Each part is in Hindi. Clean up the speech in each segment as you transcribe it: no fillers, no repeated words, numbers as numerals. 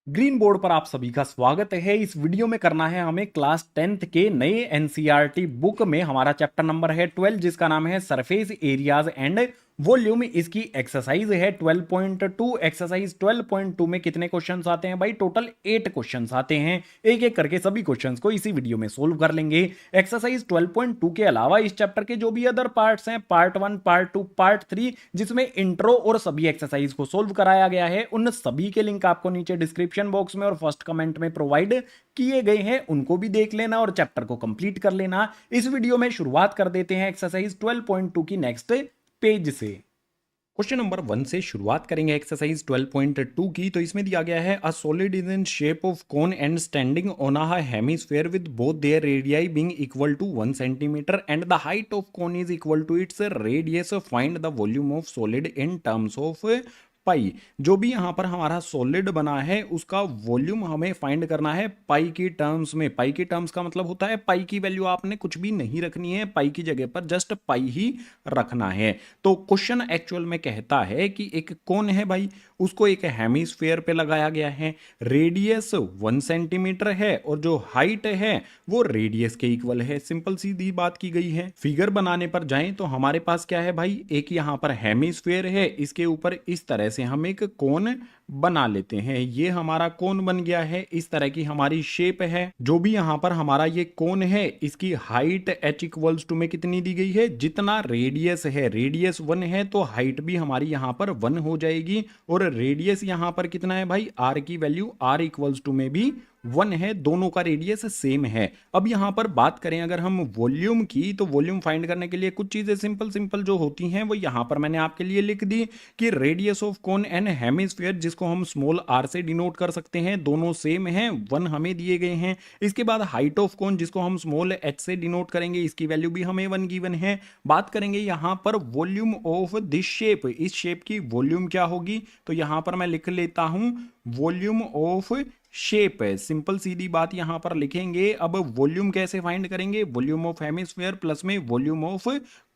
ग्रीन बोर्ड पर आप सभी का स्वागत है। इस वीडियो में करना है हमें क्लास 10th के नए एनसीईआरटी बुक में हमारा चैप्टर नंबर है 12 जिसका नाम है सरफेस एरियाज एंड वॉल्यूम। इसकी एक्सरसाइज है 12.2। एक्सरसाइज 12.2 में कितने क्वेश्चंस आते हैं भाई? टोटल 8 क्वेश्चंस आते हैं। एक एक करके सभी क्वेश्चंस को इसी वीडियो में सोल्व कर लेंगे। एक्सरसाइज 12.2 के अलावा इस चैप्टर के जो भी अदर पार्ट्स हैं, पार्ट 1, पार्ट 2, पार्ट 3, जिसमें इंट्रो और सभी एक्सरसाइज को सोल्व कराया गया है, उन सभी के लिंक आपको नीचे डिस्क्रिप्शन बॉक्स में और फर्स्ट कमेंट में प्रोवाइड किए गए हैं। उनको भी देख लेना और चैप्टर को कंप्लीट कर लेना। इस वीडियो में शुरुआत कर देते हैं एक्सरसाइज 12.2 की नेक्स्ट पेज से। क्वेश्चन नंबर 1 से शुरुआत करेंगे एक्सरसाइज 12.2 की। तो इसमें दिया गया है a solid is in shape of cone and standing on a hemisphere with both their radii being equal to 1 centimetre and the height of cone is equal to its radius. Find the volume of solid in terms of pi. जो भी यहाँ पर हमारा सॉलिड बना है उसका वॉल्यूम हमें फाइंड करना है पाई की टर्म्स में। पाई की टर्म्स का मतलब होता है पाई की वैल्यू आपने कुछ भी नहीं रखनी है, पाई की जगह पर जस्ट पाई ही रखना है। तो क्वेश्चन एक्चुअल में कहता है कि एक कोन है भाई, उसको एक हेमिस्फीयर पे लगाया गया है, रेडियस 1 सेंटीमीटर है और जो हाइट है वो रेडियस के इक्वल है। सिंपल सीधी बात की गई है। फिगर बनाने पर जाएं तो हमारे पास क्या है भाई, एक यहाँ पर हेमिस्फीयर है, इसके ऊपर इस तरह से हम एक कोन बना लेते हैं। ये हमारा कोन बन गया है, इस तरह की हमारी शेप है। जो भी यहाँ पर हमारा ये कोन है इसकी हाइट h इक्वल्स टू में कितनी दी गई है, जितना रेडियस है, रेडियस 1 है तो हाइट भी हमारी यहाँ पर 1 हो जाएगी। और रेडियस यहाँ पर कितना है भाई, r की वैल्यू r इक्वल्स टू में भी 1 है, दोनों का रेडियस सेम है। अब यहां पर बात करें अगर हम वॉल्यूम की, तो वॉल्यूम फाइंड करने के लिए कुछ चीजें सिंपल सिंपल जो होती हैं वो यहां पर मैंने आपके लिए लिख दी कि radius of cone and hemisphere, जिसको हम स्मॉल r से डिनोट कर सकते हैं, दोनों सेम हैं, 1 हमें दिए गए हैं। इसके बाद हाइट ऑफ कोन, जिसको हम स्मॉल h से डिनोट करेंगे, इसकी वैल्यू भी हमें 1 गिवन है। बात करेंगे यहां पर वॉल्यूम ऑफ दिस शेप, इस शेप की वॉल्यूम क्या होगी, तो यहां पर मैं लिख लेता हूं वॉल्यूम ऑफ शेप है। सिंपल सीधी बात यहां पर लिखेंगे। अब वॉल्यूम कैसे फाइंड करेंगे, वॉल्यूम ऑफ हेमिस्फीयर प्लस में वॉल्यूम ऑफ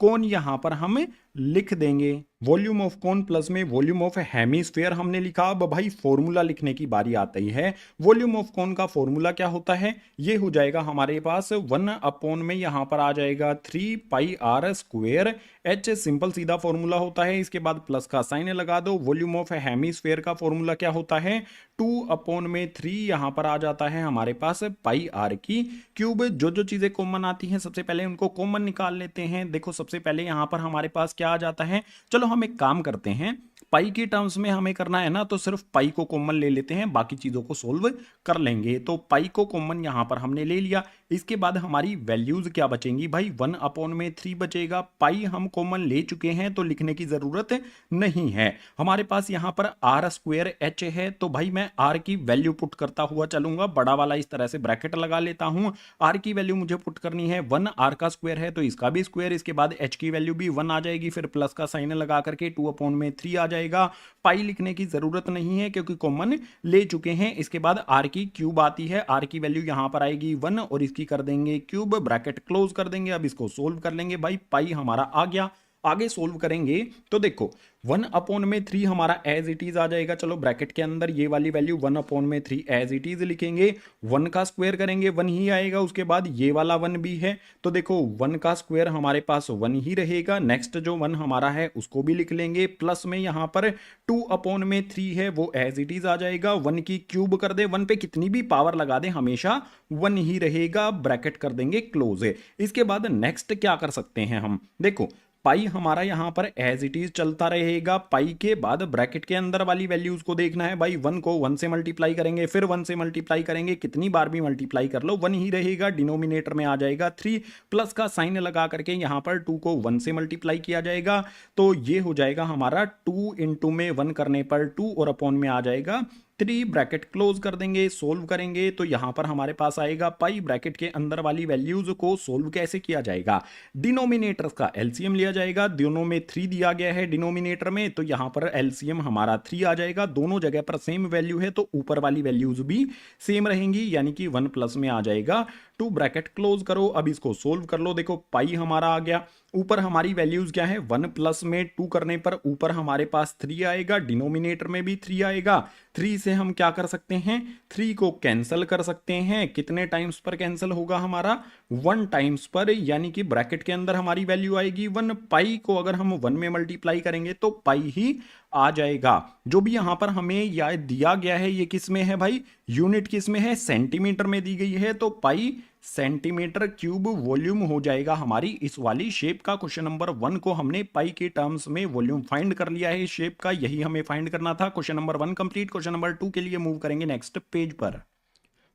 कोन यहां पर हम लिख देंगे। वॉल्यूम ऑफ कोन प्लस में वॉल्यूम ऑफ हेमिस्फीयर हमने लिखा। अब भाई फॉर्मूला लिखने की बारी आती है। वॉल्यूम ऑफ कोन का फॉर्मूला क्या होता है, ये हो जाएगा हमारे पास 1 अपॉन में यहां पर आ जाएगा 3 पाई r स्क्वायर h। सिंपल सीधा फॉर्मूला होता है। इसके बाद प्लस का साइन लगा दो। वॉल्यूम ऑफ हेमिस्फीयर का फॉर्मूला क्या होता है, 2 अपॉन में 3 यहां पर आ जाता है हमारे पास पाई r की क्यूब। जो जो चीजें कॉमन आती हैं सबसे पहले उनको कॉमन निकाल लेते हैं। देखो सबसे पहले यहां पर हमारे पास क्या आ जाता है, चलो हम एक काम करते हैं, पाई की टर्म्स में हमें करना है ना, तो सिर्फ पाई को कॉमन ले लेते हैं, बाकी चीजों को सोल्व कर लेंगे। तो पाई को कॉमन यहां पर हमने ले लिया। इसके बाद हमारी वैल्यूज क्या बचेंगी भाई, 1 अपॉन में 3 बचेगा। पाई हम कॉमन ले चुके हैं तो लिखने की जरूरत नहीं है। हमारे पास यहां पर r स्क्वायर h है, तो भाई मैं r की वैल्यू पुट करता हुआ चलूंगा। बड़ा वाला इस तरह से ब्रैकेट लगा लेता हूं। r की वैल्यू मुझे पुट करनी है 1, r का स्क्वायर है तो इसका भी स्क्वायर, इसके बाद h की वैल्यू भी 1 आ जाएगी, फिर प्लस का साइन लगा करके 2 अपॉन में 3 आ जाएगा। पाई लिखने की जरूरत नहीं है क्योंकि कॉमन ले चुके हैं। इसके बाद r की क्यूब आती है, r की वैल्यू यहां पर आएगी 1 और इसकी कर देंगे क्यूब, ब्रैकेट क्लोज कर देंगे। अब इसको सोल्व कर लेंगे भाई, पाई हमारा आ गया। आगे सोल्व करेंगे तो देखो 1 अपॉन में 3 हमारा एज इट इज आ जाएगा। चलो ब्रैकेट के अंदर ये वाली वैल्यू 1 अपॉन में 3 एज इट इज लिखेंगे। 1 का स्क्वायर करेंगे 1 ही आएगा, उसके बाद ये वाला 1 भी है तो देखो 1 का स्क्वायर हमारे पास 1 ही रहेगा। नेक्स्ट जो 1 हमारा है उसको भी लिख लेंगे। प्लस में यहां पर 2 अपॉन में 3 है वो एज इट इज आ जाएगा। 1 की क्यूब कर दे, 1 पे कितनी भी पावर लगा दे हमेशा 1 ही रहेगा, ब्रैकेट कर देंगे क्लोज। इसके बाद नेक्स्ट क्या कर सकते हैं हम, देखो पाई हमारा यहां पर एज इट इज चलता रहेगा। पाई के बाद ब्रैकेट के अंदर वाली वैल्यूज को देखना है भाई, 1 को 1 से मल्टीप्लाई करेंगे, फिर 1 से मल्टीप्लाई करेंगे, कितनी बार भी मल्टीप्लाई कर लो 1 ही रहेगा। डिनोमिनेटर में आ जाएगा 3, प्लस का साइन लगा करके यहां पर 2 को 1 से मल्टीप्लाई किया जाएगा तो ये हो जाएगा हमारा 2 इंटू में 1 करने पर 2 और अपॉन में आ जाएगा 3, ब्रैकेट क्लोज कर देंगे। सोल्व करेंगे तो यहां पर हमारे पास आएगा पाई। ब्रैकेट के अंदर वाली वैल्यूज को सोल्व कैसे किया जाएगा, डिनोमिनेटर्स का एलसीएम लिया जाएगा। दोनों में 3 दिया गया है डिनोमिनेटर में, तो यहां पर एलसीएम हमारा 3 आ जाएगा। दोनों जगह पर सेम वैल्यू है तो ऊपर वाली वैल्यूज भी सेम रहेंगी, यानी कि 1 प्लस में आ जाएगा टू ब्रैकेट क्लोज करो। अब इसको सोल्व कर लो, देखो पाई हमारा आ गया। ऊपर हमारी वैल्यूज क्या है, 1 प्लस में 2 करने पर ऊपर हमारे पास 3 आएगा, डिनोमिनेटर में भी 3 आएगा। 3 से हम क्या कर सकते हैं, 3 को कैंसिल कर सकते हैं। कितने टाइम्स पर कैंसिल होगा हमारा, 1 टाइम्स पर, यानी कि ब्रैकेट के अंदर हमारी वैल्यू आएगी 1। पाई को अगर हम 1 में मल्टीप्लाई करेंगे तो पाई ही आ जाएगा। जो भी यहां पर हमें याद दिया गया है ये किस में है भाई, यूनिट किस में है, सेंटीमीटर में दी गई है, तो पाई सेंटीमीटर क्यूब वॉल्यूम हो जाएगा हमारी इस वाली शेप का। क्वेश्चन नंबर 1 को हमने पाई के टर्म्स में वॉल्यूम फाइंड कर लिया है इस शेप का, यही हमें फाइंड करना था। Question number 1 complete. Question number 2 के लिए मूव करेंगे नेक्स्ट पेज पर।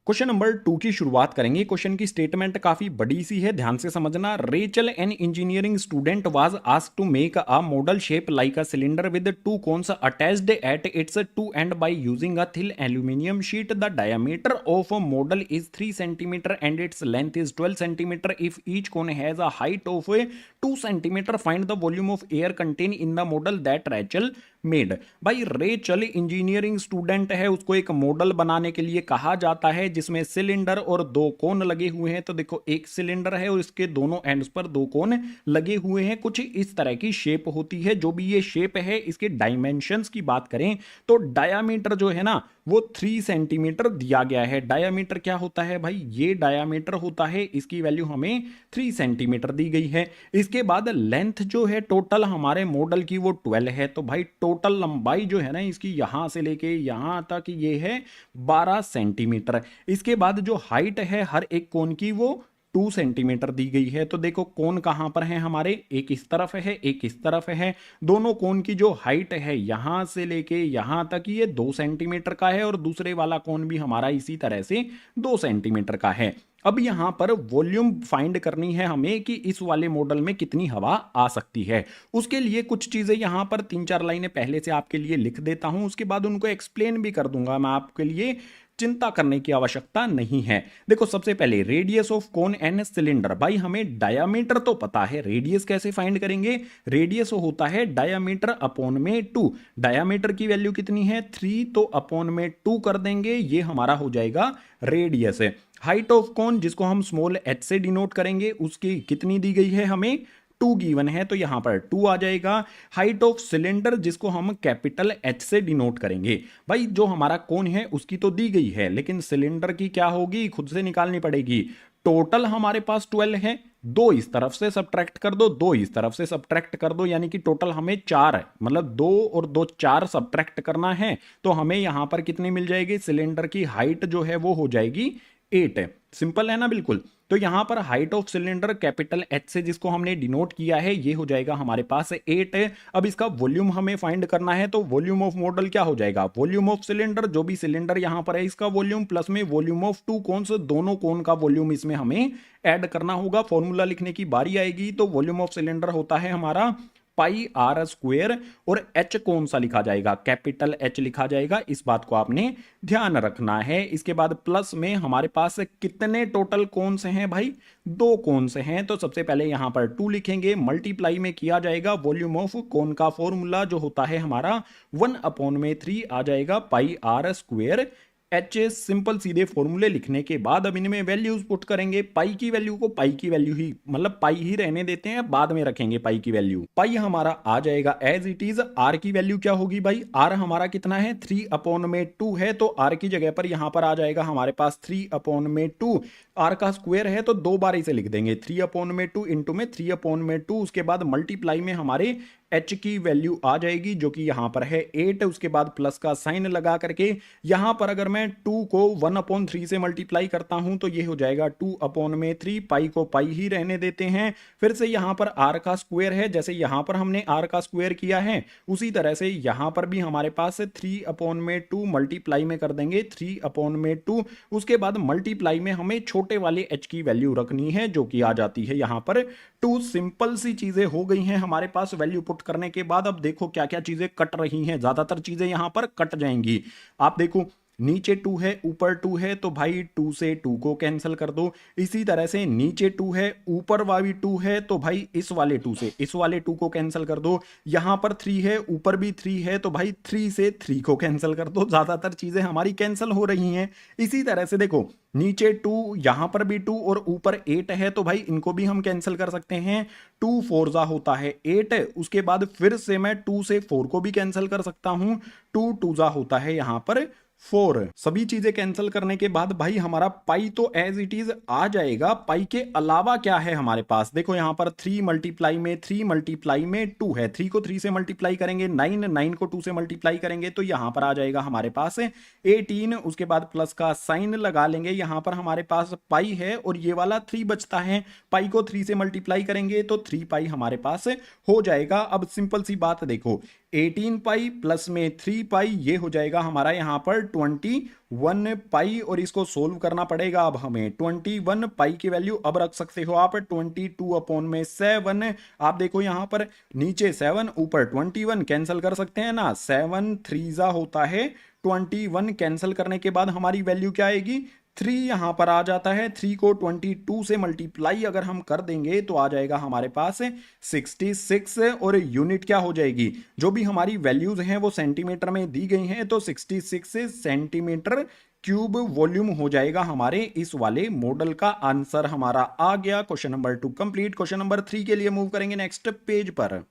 क्वेश्चन नंबर 2 की शुरुआत करेंगे। क्वेश्चन की स्टेटमेंट काफी बड़ी सी है, ध्यान से समझना। Rachel an engineering student was asked to make a model shape like a cylinder with 2 cones attached at its 2 end by using a thin aluminium sheet. The diameter of a model is 3 centimetre and its length is 12 centimetre. If each cone has a height of 2 centimetre, find the volume of air contain in the model that Rachel made. भाई रेचल इंजीनियरिंग स्टूडेंट है, उसको एक मॉडल बनाने के लिए कहा जाता है जिसमें सिलेंडर और 2 कोन लगे हुए हैं। तो देखो एक सिलेंडर है और इसके दोनों एंड्स पर 2 कोन लगे हुए हैं। कुछ इस तरह की शेप होती है। जो भी ये शेप है, इसके डायमेंशंस की बात करें तो डायामीटर जो है ना वो 3 सेंटीमीटर दिया गया है। डायामीटर क्या होता है भाई, ये डायामीटर होता है, इसकी वैल्यू हमें 3 सेंटीमीटर दी गई है। इसके बाद लेंथ जो है टोटल हमारे मॉडल की वो 12 है। तो भाई टोटल लंबाई जो है ना इसकी यहां से लेके यहां तक ये है 12 सेंटीमीटर। इसके बाद जो हाइट है हर एक कोन की वो 2 सेंटीमीटर दी गई है। तो देखो कोन कहां पर है हमारे, एक इस तरफ है एक इस तरफ है। दोनों कोन की जो हाइट है यहां से लेके यहां तक ये 2 सेंटीमीटर का है और दूसरे वाला कोन भी हमारा इसी तरह से 2 सेंटीमीटर का है। अब यहां पर वॉल्यूम फाइंड करनी है हमें कि इस वाले मॉडल में कितनी हवा आ सकती है। उसके लिए कुछ चीजें यहां पर 3-4 लाइनें पहले से आपके लिए लिख देता हूं, उसके बाद उनको एक्सप्लेन भी कर दूंगा मैं आपके लिए, चिंता करने की आवश्यकता नहीं है। देखो सबसे पहले radius of cone and cylinder. भाई हमें डायामीटर तो पता है, रेडियस कैसे फाइंड करेंगे, रेडियस होता है डायामीटर अपॉन में 2। डायामीटर की वैल्यू कितनी है 3, तो अपॉन में 2 कर देंगे, ये हमारा हो जाएगा रेडियस। हाइट ऑफ कोन जिसको हम स्मॉल h से डिनोट करेंगे उसकी कितनी दी गई है हमें, 2 गिवन है, तो यहां पर 2 आ जाएगा। हाइट ऑफ सिलेंडर जिसको हम कैपिटल H से डिनोट करेंगे। भाई जो हमारा कोन है उसकी तो दी गई है, लेकिन सिलेंडर की क्या होगी खुद से निकालनी पड़ेगी। टोटल हमारे पास 12 है, 2 इस तरफ से सब्ट्रैक्ट कर दो, 2 इस तरफ से सब्ट्रैक्ट कर दो, यानी कि टोटल हमें 4 है, मतलब 2 और 2 4 सब्ट्रैक्ट करना है। तो हमें यहां पर कितनी मिल जाएगी, सिलेंडर की हाइट जो है वो हो जाएगी 8 है। सिंपल है ना बिल्कुल। तो यहां पर height of cylinder capital H से जिसको हमने डिनोट किया है ये हो जाएगा हमारे पास 8 है। अब इसका वॉल्यूम हमें फाइंड करना है, तो वॉल्यूम ऑफ मॉडल क्या हो जाएगा, वॉल्यूम ऑफ सिलेंडर, जो भी सिलेंडर यहां पर है इसका वॉल्यूम, प्लस में वॉल्यूम ऑफ 2 कोन्स, दोनों कोन का वॉल्यूम इसमें हमें ऐड करना होगा। फॉर्मूला लिखने की बारी आएगी तो वॉल्यूम ऑफ सिलेंडर होता है हमारा पाई आर स्क्वायर, और H कौन सा लिखा जाएगा, कैपिटल H लिखा जाएगा। इस बात को आपने ध्यान रखना है। इसके बाद प्लस में हमारे पास कितने टोटल कौन से हैं भाई, 2 कौन से हैं। तो सबसे पहले यहां पर 2 लिखेंगे, मल्टीप्लाई में किया जाएगा वॉल्यूम ऑफ कोन का फॉर्मूला जो होता है हमारा 1/3 आ जाएगा पाई आर स्क्वायर H। सिंपल सीधे फॉर्मूले लिखने के बाद अब इनमें वैल्यूज पुट करेंगे। पाई की वैल्यू को पाई की वैल्यू ही, मतलब पाई ही रहने देते हैं, बाद में रखेंगे पाई की वैल्यू। पाई हमारा आ जाएगा एज इट इज। आर की वैल्यू क्या होगी भाई, आर हमारा कितना है 3/2 है, तो आर की जगह पर यहां पर आ जाएगा हमारे पास 3/2। आर का स्क्वायर है तो 2 बार इसे लिख देंगे, 3/2 इंटू में 3/2। उसके बाद मल्टीप्लाई में हमारे H की वैल्यू आ जाएगी जो कि यहां पर है 8। उसके बाद प्लस का साइन लगा करके यहां पर अगर मैं 2 को 1/3 से मल्टीप्लाई करता हूं तो ये हो जाएगा 2/3। पाई को पाई ही रहने देते हैं। फिर से यहां पर r का स्क्वायर है, जैसे यहां पर हमने r का स्क्वायर किया है उसी तरह से यहां पर भी हमारे पास 3/2 मल्टीप्लाई में कर देंगे 3/2। उसके बाद मल्टीप्लाई में हमें छोटे वाले h की वैल्यू रखनी है जो कि आ जाती है यहां पर 2। सिंपल सी चीजें हो गई हैं हमारे पास वैल्यू पुट करने के बाद। अब देखो क्या क्या चीजें कट रही हैं, ज्यादातर चीजें यहां पर कट जाएंगी। आप देखो नीचे 2 है ऊपर 2 है तो भाई 2 से 2 को कैंसिल कर दो। इसी तरह से नीचे 2 है ऊपर वाली 2 है तो भाई इस वाले 2 से इस वाले 2 को कैंसिल कर दो। यहां पर 3 है ऊपर भी 3 है तो भाई 3 से 3 को कैंसिल कर दो। ज्यादातर चीजें हमारी कैंसिल हो रही हैं। इसी तरह से देखो नीचे 2 यहां पर भी 2 और ऊपर 8 है तो भाई इनको भी हम कैंसिल कर सकते हैं। 2 4 जा होता है 8, उसके बाद फिर से मैं 2 से 4 को भी कैंसिल कर सकता हूं। 2 2 जा होता है यहां पर 4। सभी चीजें कैंसिल करने के बाद भाई हमारा पाई तो एज इट इज आ जाएगा। पाई के अलावा क्या है हमारे पास, देखो यहां पर 3 मल्टीप्लाई में 3 मल्टीप्लाई में 2 है। 3 को 3 से मल्टीप्लाई करेंगे 9, 9 को 2 से मल्टीप्लाई करेंगे तो यहां पर आ जाएगा हमारे पास 18। उसके बाद प्लस का साइन लगा लेंगे। यहां पर हमारे पास पाई है और ये वाला 3 बचता है। पाई को 3 से मल्टीप्लाई करेंगे तो 3 पाई हमारे पास हो जाएगा। अब सिंपल सी बात देखो 18 पाई प्लस में 3 पाई ये हो जाएगा हमारा यहां पर 21 पाई। और इसको सोल्व करना पड़ेगा अब हमें। 21 पाई की वैल्यू अब रख सकते हो आप 22 अपॉन में 7। आप देखो यहां पर नीचे 7 ऊपर 21 कैंसिल कर सकते हैं ना। 7 3 होता है 21। कैंसिल करने के बाद हमारी वैल्यू क्या आएगी 3 यहां पर आ जाता है। 3 को 22 से मल्टीप्लाई अगर हम कर देंगे तो आ जाएगा हमारे पास 66। और यूनिट क्या हो जाएगी, जो भी हमारी वैल्यूज हैं वो सेंटीमीटर में दी गई हैं तो 66 सेंटीमीटर क्यूब वॉल्यूम हो जाएगा हमारे इस वाले मॉडल का। आंसर हमारा आ गया। Question number 2 complete. Question number 3 के लिए मूव करेंगे नेक्स्ट पेज पर।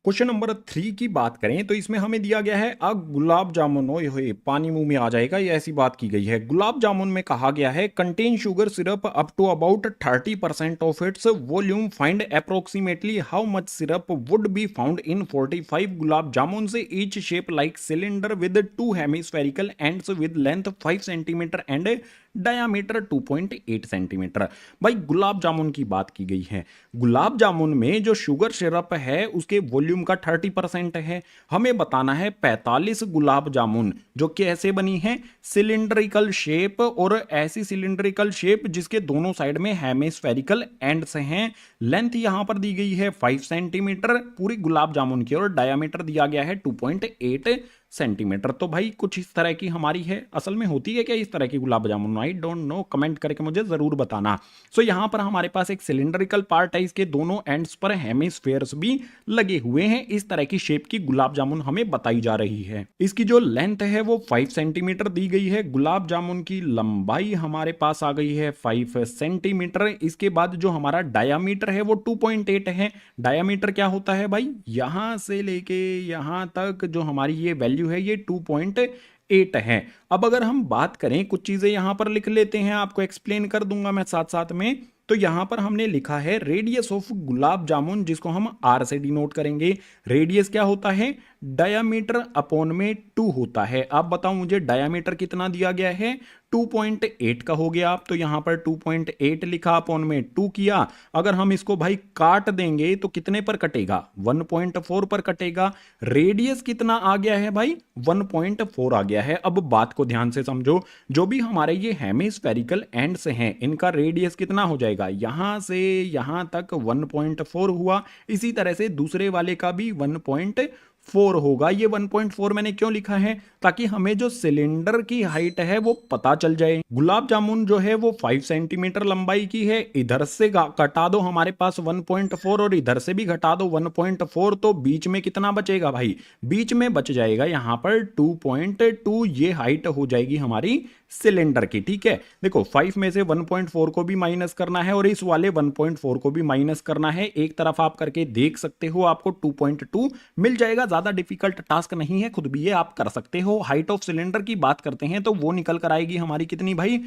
क्वेश्चन नंबर 3 की बात करें तो इसमें हमें दिया गया है गुलाब जामुन। ओए होए पानी मुंह में आ जाएगा, ये ऐसी बात की गई है। गुलाब जामुन में कहा गया है contain sugar syrup up to about 30% of its volume, find approximately how much syrup would be found in 45 gulab jamun से each shape like cylinder with 2 hemispherical ends with length 5 centimetre and diameter 2.8 centimetre. भाई गुलाब जामुन की बात की गई है। गुलाब जामुन में जो शुगर सिरप है उसके वॉल्यूम का 30% है। हमें बताना है 45 गुलाब जामुन जो कैसे बनी है, सिलिंड्रिकल शेप, और ऐसी सिलिंड्रिकल शेप जिसके दोनों साइड में हेमिस्फेरिकल एंड्स हैं। लेंथ यहां पर दी गई है 5 सेंटीमीटर पूरी गुलाब जामुन की, और डायामीटर दिया गया है 2.8 सेंटीमीटर। तो भाई कुछ इस तरह की हमारी है। असल में होती है क्या इस तरह की gulab jamun, I don't know, comment करके मुझे जरूर बताना। सो यहां पर हमारे पास एक सिलिंड्रिकल पार्ट है, इसके दोनों एंड्स पर हेमिस्फेयर्स भी लगे हुए हैं। इस तरह की शेप की गुलाब जामुन हमें बताई जा रही है। इसकी जो लेंथ है वो 5 सेंटीमीटर दी गई है। गुलाब जामुन की लंबाई हमारे पास आ गई है 5 सेंटीमीटर। इसके बाद जो हमारा डायामीटर है वो 2.8 है। डायामीटर क्या होता है भाई, यहां से लेके यहां तक जो हमारी ये वैल्यू है ये 2.8 है। अब अगर हम बात करें, कुछ चीजें यहां पर लिख लेते हैं, आपको एक्सप्लेन कर दूंगा मैं साथ साथ में। तो यहां पर हमने लिखा है रेडियस ऑफ गुलाब जामुन, जिसको हम आर से डिनोट करेंगे। रेडियस क्या होता है, डायामीटर अपॉन में 2 होता है। अब बताओ मुझे डायामीटर कितना दिया गया है, 2.8 का हो गया। आप तो यहां पर 2.8 लिखा, अपॉन में 2 किया। अगर हम इसको भाई काट देंगे तो कितने पर कटेगा, 1.4 पर कटेगा। रेडियस कितना आ गया है भाई, 1.4 आ गया है। अब बात को ध्यान से समझो, जो भी हमारे ये हेमिस्फेरिकल एंड्स हैं इनका रेडियस कितना हो जाएगा, यहां से यहां तक 1.4 हुआ। इसी तरह से दूसरे वाले का भी 1.4 होगा। ये 1.4 मैंने क्यों लिखा है, ताकि हमें जो सिलेंडर की हाइट है वो पता चल जाए। गुलाब जामुन जो है वो 5 सेंटीमीटर लंबाई की है। इधर से घटा दो हमारे पास 1.4 और इधर से भी घटा दो 1.4, तो बीच में कितना बचेगा भाई, बीच में बच जाएगा यहां पर 2.2। ये हाइट हो जाएगी हमारी सिलेंडर की। ठीक है, देखो 5 में से 1.4 को भी माइनस करना है और इस वाले 1.4 को भी माइनस करना है। एक तरफ आप करके देख सकते हो, आपको 2.2 मिल जाएगा। ज्यादा डिफिकल्ट टास्क नहीं है, खुद भी ये आप कर सकते हो। हाइट ऑफ सिलेंडर की बात करते हैं तो वो निकल कर आएगी हमारी कितनी भाई,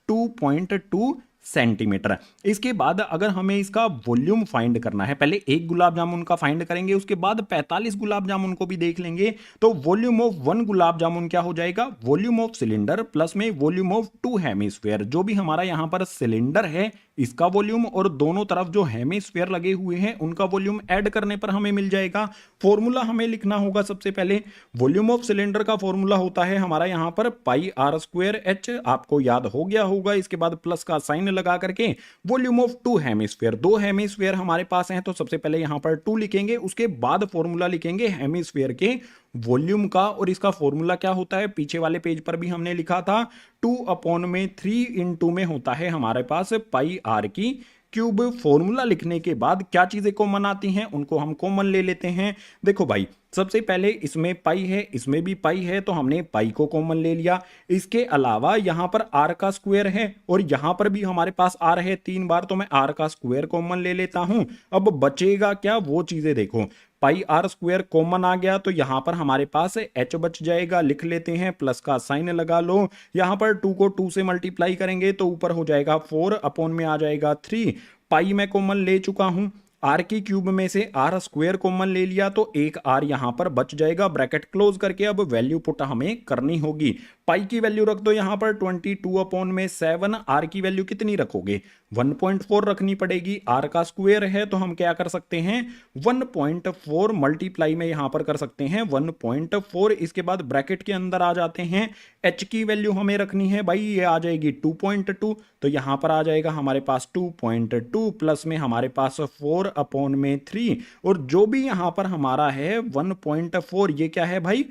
2.2 सेंटीमीटर। इसके बाद अगर हमें इसका वॉल्यूम फाइंड करना है, पहले एक गुलाब जामुन का फाइंड करेंगे, उसके बाद 45 गुलाब जामुन को भी देख लेंगे। तो वॉल्यूम ऑफ 1 गुलाब जामुन क्या हो जाएगा, वॉल्यूम ऑफ सिलेंडर प्लस में वॉल्यूम ऑफ 2 हेमिस्फीयर। जो भी हमारा यहां पर सिलेंडर है इसका वॉल्यूम और दोनों तरफ जो हेमिस्फीयर लगे हुए हैं उनका वॉल्यूम ऐड करने पर हमें मिल जाएगा। फॉर्मूला हमें लिखना होगा सबसे पहले। वॉल्यूम ऑफ सिलेंडर का फॉर्मूला होता है हमारा यहां पर पाई r स्क्वायर h, आपको याद हो गया होगा। इसके बाद प्लस का साइन लगा करके वॉल्यूम ऑफ टू हेमिस्फीयर, दो हेमिस्फीयर हमारे पास हैं तो सबसे पहले यहां पर 2 लिखेंगे, उसके बाद फॉर्मूला लिखेंगे हेमिस्फीयर के वॉल्यूम का, और इसका फॉर्मूला क्या होता है पीछे वाले पेज पर भी हमने लिखा था, 2/3 इंटू में होता है हमारे पास पाई आर की क्यूब। फॉर्मूला लिखने के बाद क्या चीजें कॉमन आती हैं उनको हम कॉमन ले लेते हैं। देखो भाई, सबसे पहले इसमें पाई है, इसमें भी पाई है, तो हमने पाई को कॉमन ले लिया। इसके अलावा यहां पर आर का स्क्वायर है और यहां पर भी हमारे पास आर है 3 बार, तो मैं आर का स्क्वायर कॉमन ले लेता हूं। अब बचेगा क्या, वो चीजें देखो, पाई आर स्क्वायर कॉमन आ गया तो यहां पर हमारे पास एच बच जाएगा, लिख लेते हैं, प्लस का साइन लगा लो। यहां पर 2 को 2 से मल्टीप्लाई करेंगे तो ऊपर हो जाएगा 4, अपॉन में आ जाएगा 3। पाई मैं कॉमन ले चुका हूं, आर की क्यूब में से आर स्क्वायर कॉमन ले लिया तो एक आर यहां पर बच जाएगा, ब्रैकेट क्लोज करके अब वैल्यू पुट हमें करनी होगी। पाई की वैल्यू रख दो यहां पर 22/7, आर की वैल्यू कितनी रखोगे 1.4 रखनी पड़ेगी, आर का स्क्वायर है तो हम क्या कर सकते हैं 1.4 मल्टीप्लाई में यहां पर कर सकते हैं 1.4। इसके बाद ब्रैकेट के अंदर आ जाते हैं, एच की वैल्यू हमें रखनी है भाई, ये आ जाएगी 2.2, तो यहां पर आ जाएगा हमारे पास 2.2 प्लस में हमारे पास 4/3, और जो भी यहां पर हमारा है 1.4, ये क्या है भाई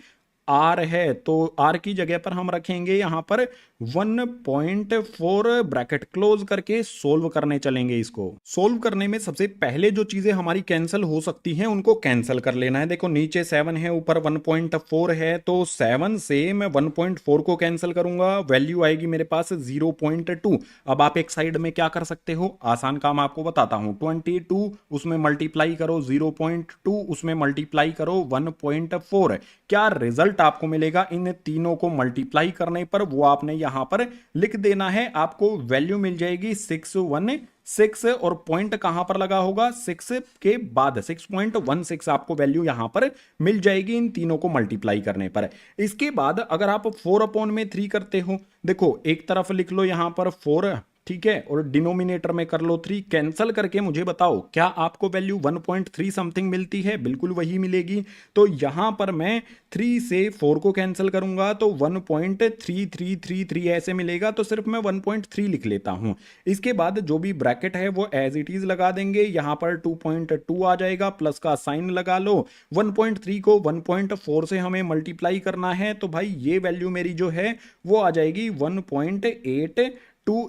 आर है, तो आर की जगह पर हम रखेंगे यहां पर 1.4, ब्रैकेट क्लोज करके सोल्व करने चलेंगे। इसको सोल्व करने में सबसे पहले जो चीजें हमारी कैंसिल हो सकती हैं उनको कैंसिल कर लेना है। देखो नीचे 7 है, ऊपर 1.4 है, तो 7 से मैं 1.4 को कैंसिल करूंगा, वैल्यू आएगी मेरे पास 0.2। अब आप एक साइड में क्या कर सकते हो, आसान काम आपको बताता हूं, 22 उसमें मल्टीप्लाई करो 0.2, उसमें मल्टीप्लाई करो 1.4, क्या रिजल्ट आपको मिलेगा इन तीनों को मल्टीप्लाई करने पर वो आपने यहां पर लिख देना है। आपको वैल्यू मिल जाएगी 616, और पॉइंट कहां पर लगा होगा 6 के बाद 6.16 आपको वैल्यू यहां पर मिल जाएगी इन तीनों को मल्टीप्लाई करने पर। इसके बाद अगर आप 4/3 करते हो, देखो एक तरफ लिख लो यहां पर 4, ठीक है, और डिनोमिनेटर में कर लो 3, कैंसल करके मुझे बताओ क्या आपको वैल्यू 1.3 समथिंग मिलती है, बिल्कुल वही मिलेगी। तो यहां पर मैं 3 से 4 को कैंसिल करूंगा तो 1.3333 ऐसे मिलेगा, तो सिर्फ मैं 1.3 लिख लेता हूं। इसके बाद जो भी ब्रैकेट है वो एज इट इज लगा देंगे, यहां पर 2.2 आ जाएगा, प्लस का साइन लगा लो, 1.3 को 1.4 से हमें मल्टीप्लाई करना है, तो भाई ये वैल्यू मेरी जो है वो आ जाएगी 1.82।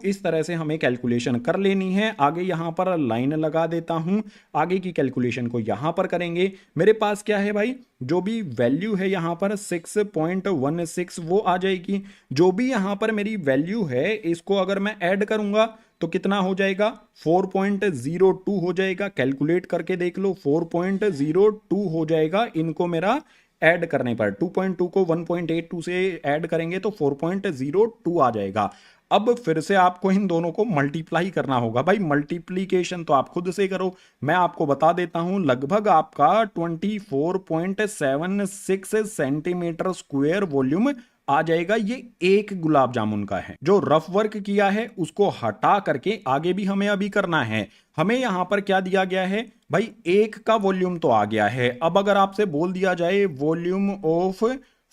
इस तरह से हमें कैलकुलेशन कर लेनी है। आगे यहां पर लाइन लगा देता हूं, आगे की कैलकुलेशन को यहां पर करेंगे। मेरे पास क्या है भाई, जो भी वैल्यू है यहां पर 6.16 वो आ जाएगी। जो भी यहां पर मेरी वैल्यू है इसको अगर मैं ऐड करूंगा तो कितना हो जाएगा 4.02 हो जाएगा, कैलकुलेट करके देख लो 4.02 हो जाएगा इनको मेरा ऐड करने पर। 2.2 को 1.82 से ऐड करेंगे तो 4.02 आ जाएगा। अब फिर से आपको इन दोनों को मल्टीप्लाई करना होगा भाई, मल्टीप्लीकेशन तो आप खुद से करो, मैं आपको बता देता हूं, लगभग आपका 24.76 सेंटीमीटर स्क्वायर वॉल्यूम आ जाएगा। ये एक गुलाब जामुन का है। जो रफ वर्क किया है उसको हटा करके आगे भी हमें अभी करना है। हमें यहां पर क्या दिया गया है भाई, एक का वॉल्यूम तो आ गया है। अब अगर आपसे बोल दिया जाए वॉल्यूम ऑफ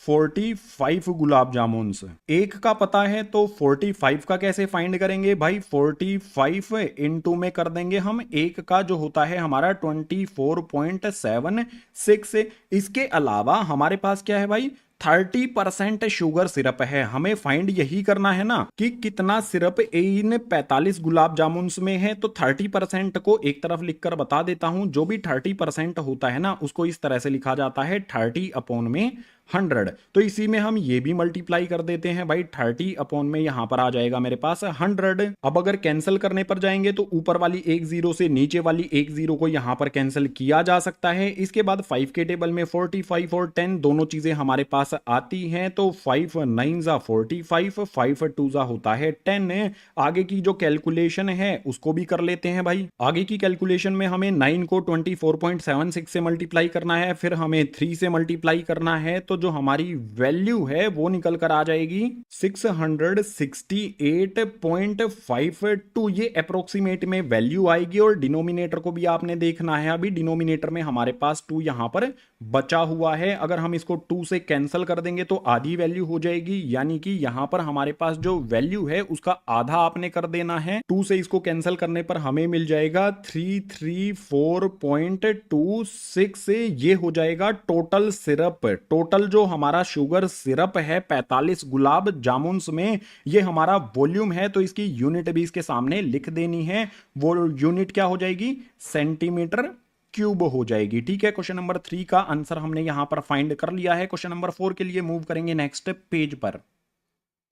45 गुलाब जामुन, एक का पता है तो 45 का कैसे फाइंड करेंगे भाई, 45 इंटू में कर देंगे हम, एक का जो होता है हमारा 24.76। इसके अलावा हमारे पास क्या है भाई, 30% शुगर सिरप है। हमें फाइंड यही करना है ना कि कितना सिरप इन 45 गुलाब जामुन में है, तो 30% को एक तरफ लिखकर बता देता हूं। जो भी 30% होता है ना उसको इस तरह से लिखा जाता है 30/100। तो इसी में हम ये भी मल्टीप्लाई कर देते हैं भाई, 30 में यहां पर आ जाएगा मेरे पास 100। अब अगर कैंसिल करने पर जाएंगे तो ऊपर वाली एक जीरो से नीचे वाली एक जीरो को यहां पर कैंसिल किया जा सकता है। इसके बाद 5 के टेबल में 45 और 10 दोनों चीजें हमारे पास आती हैं, तो 5 9 जा 45, 5 2 जा होता है 10। आगे की जो कैलकुलेशन है उसको भी कर लेते हैं भाई। आगे की कैलकुलेशन में हमें 9 को 24.76 से मल्टीप्लाई करना है, फिर हमें 3 से मल्टीप्लाई करना है, तो जो हमारी वैल्यू है वो निकल कर आ जाएगी 668.52। ये अप्रोक्सीमेट में वैल्यू आएगी और डिनोमिनेटर को भी आपने देखना है। अभी डिनोमिनेटर में हमारे पास 2 यहां पर बचा हुआ है, अगर हम इसको 2 से कैंसिल कर देंगे तो आधी वैल्यू हो जाएगी, यानी कि यहां पर हमारे पास जो वैल्यू है उसका आधा आपने कर देना है। 2 से इसको कैंसिल करने पर हमें मिल जाएगा 334.26। ये हो जाएगा टोटल सिरप। टोटल जो हमारा शुगर सिरप है 45 गुलाब जामुन्स में, ये हमारा वॉल्यूम है, तो इसकी यूनिट भी इसके सामने लिख देनी है। वो यूनिट क्या हो जाएगी? सेंटीमीटर क्यूब हो जाएगी। ठीक है, क्वेश्चन नंबर 3 का आंसर हमने यहां पर फाइंड कर लिया है। क्वेश्चन नंबर 4 के लिए मूव करेंगे नेक्स्ट पेज पर।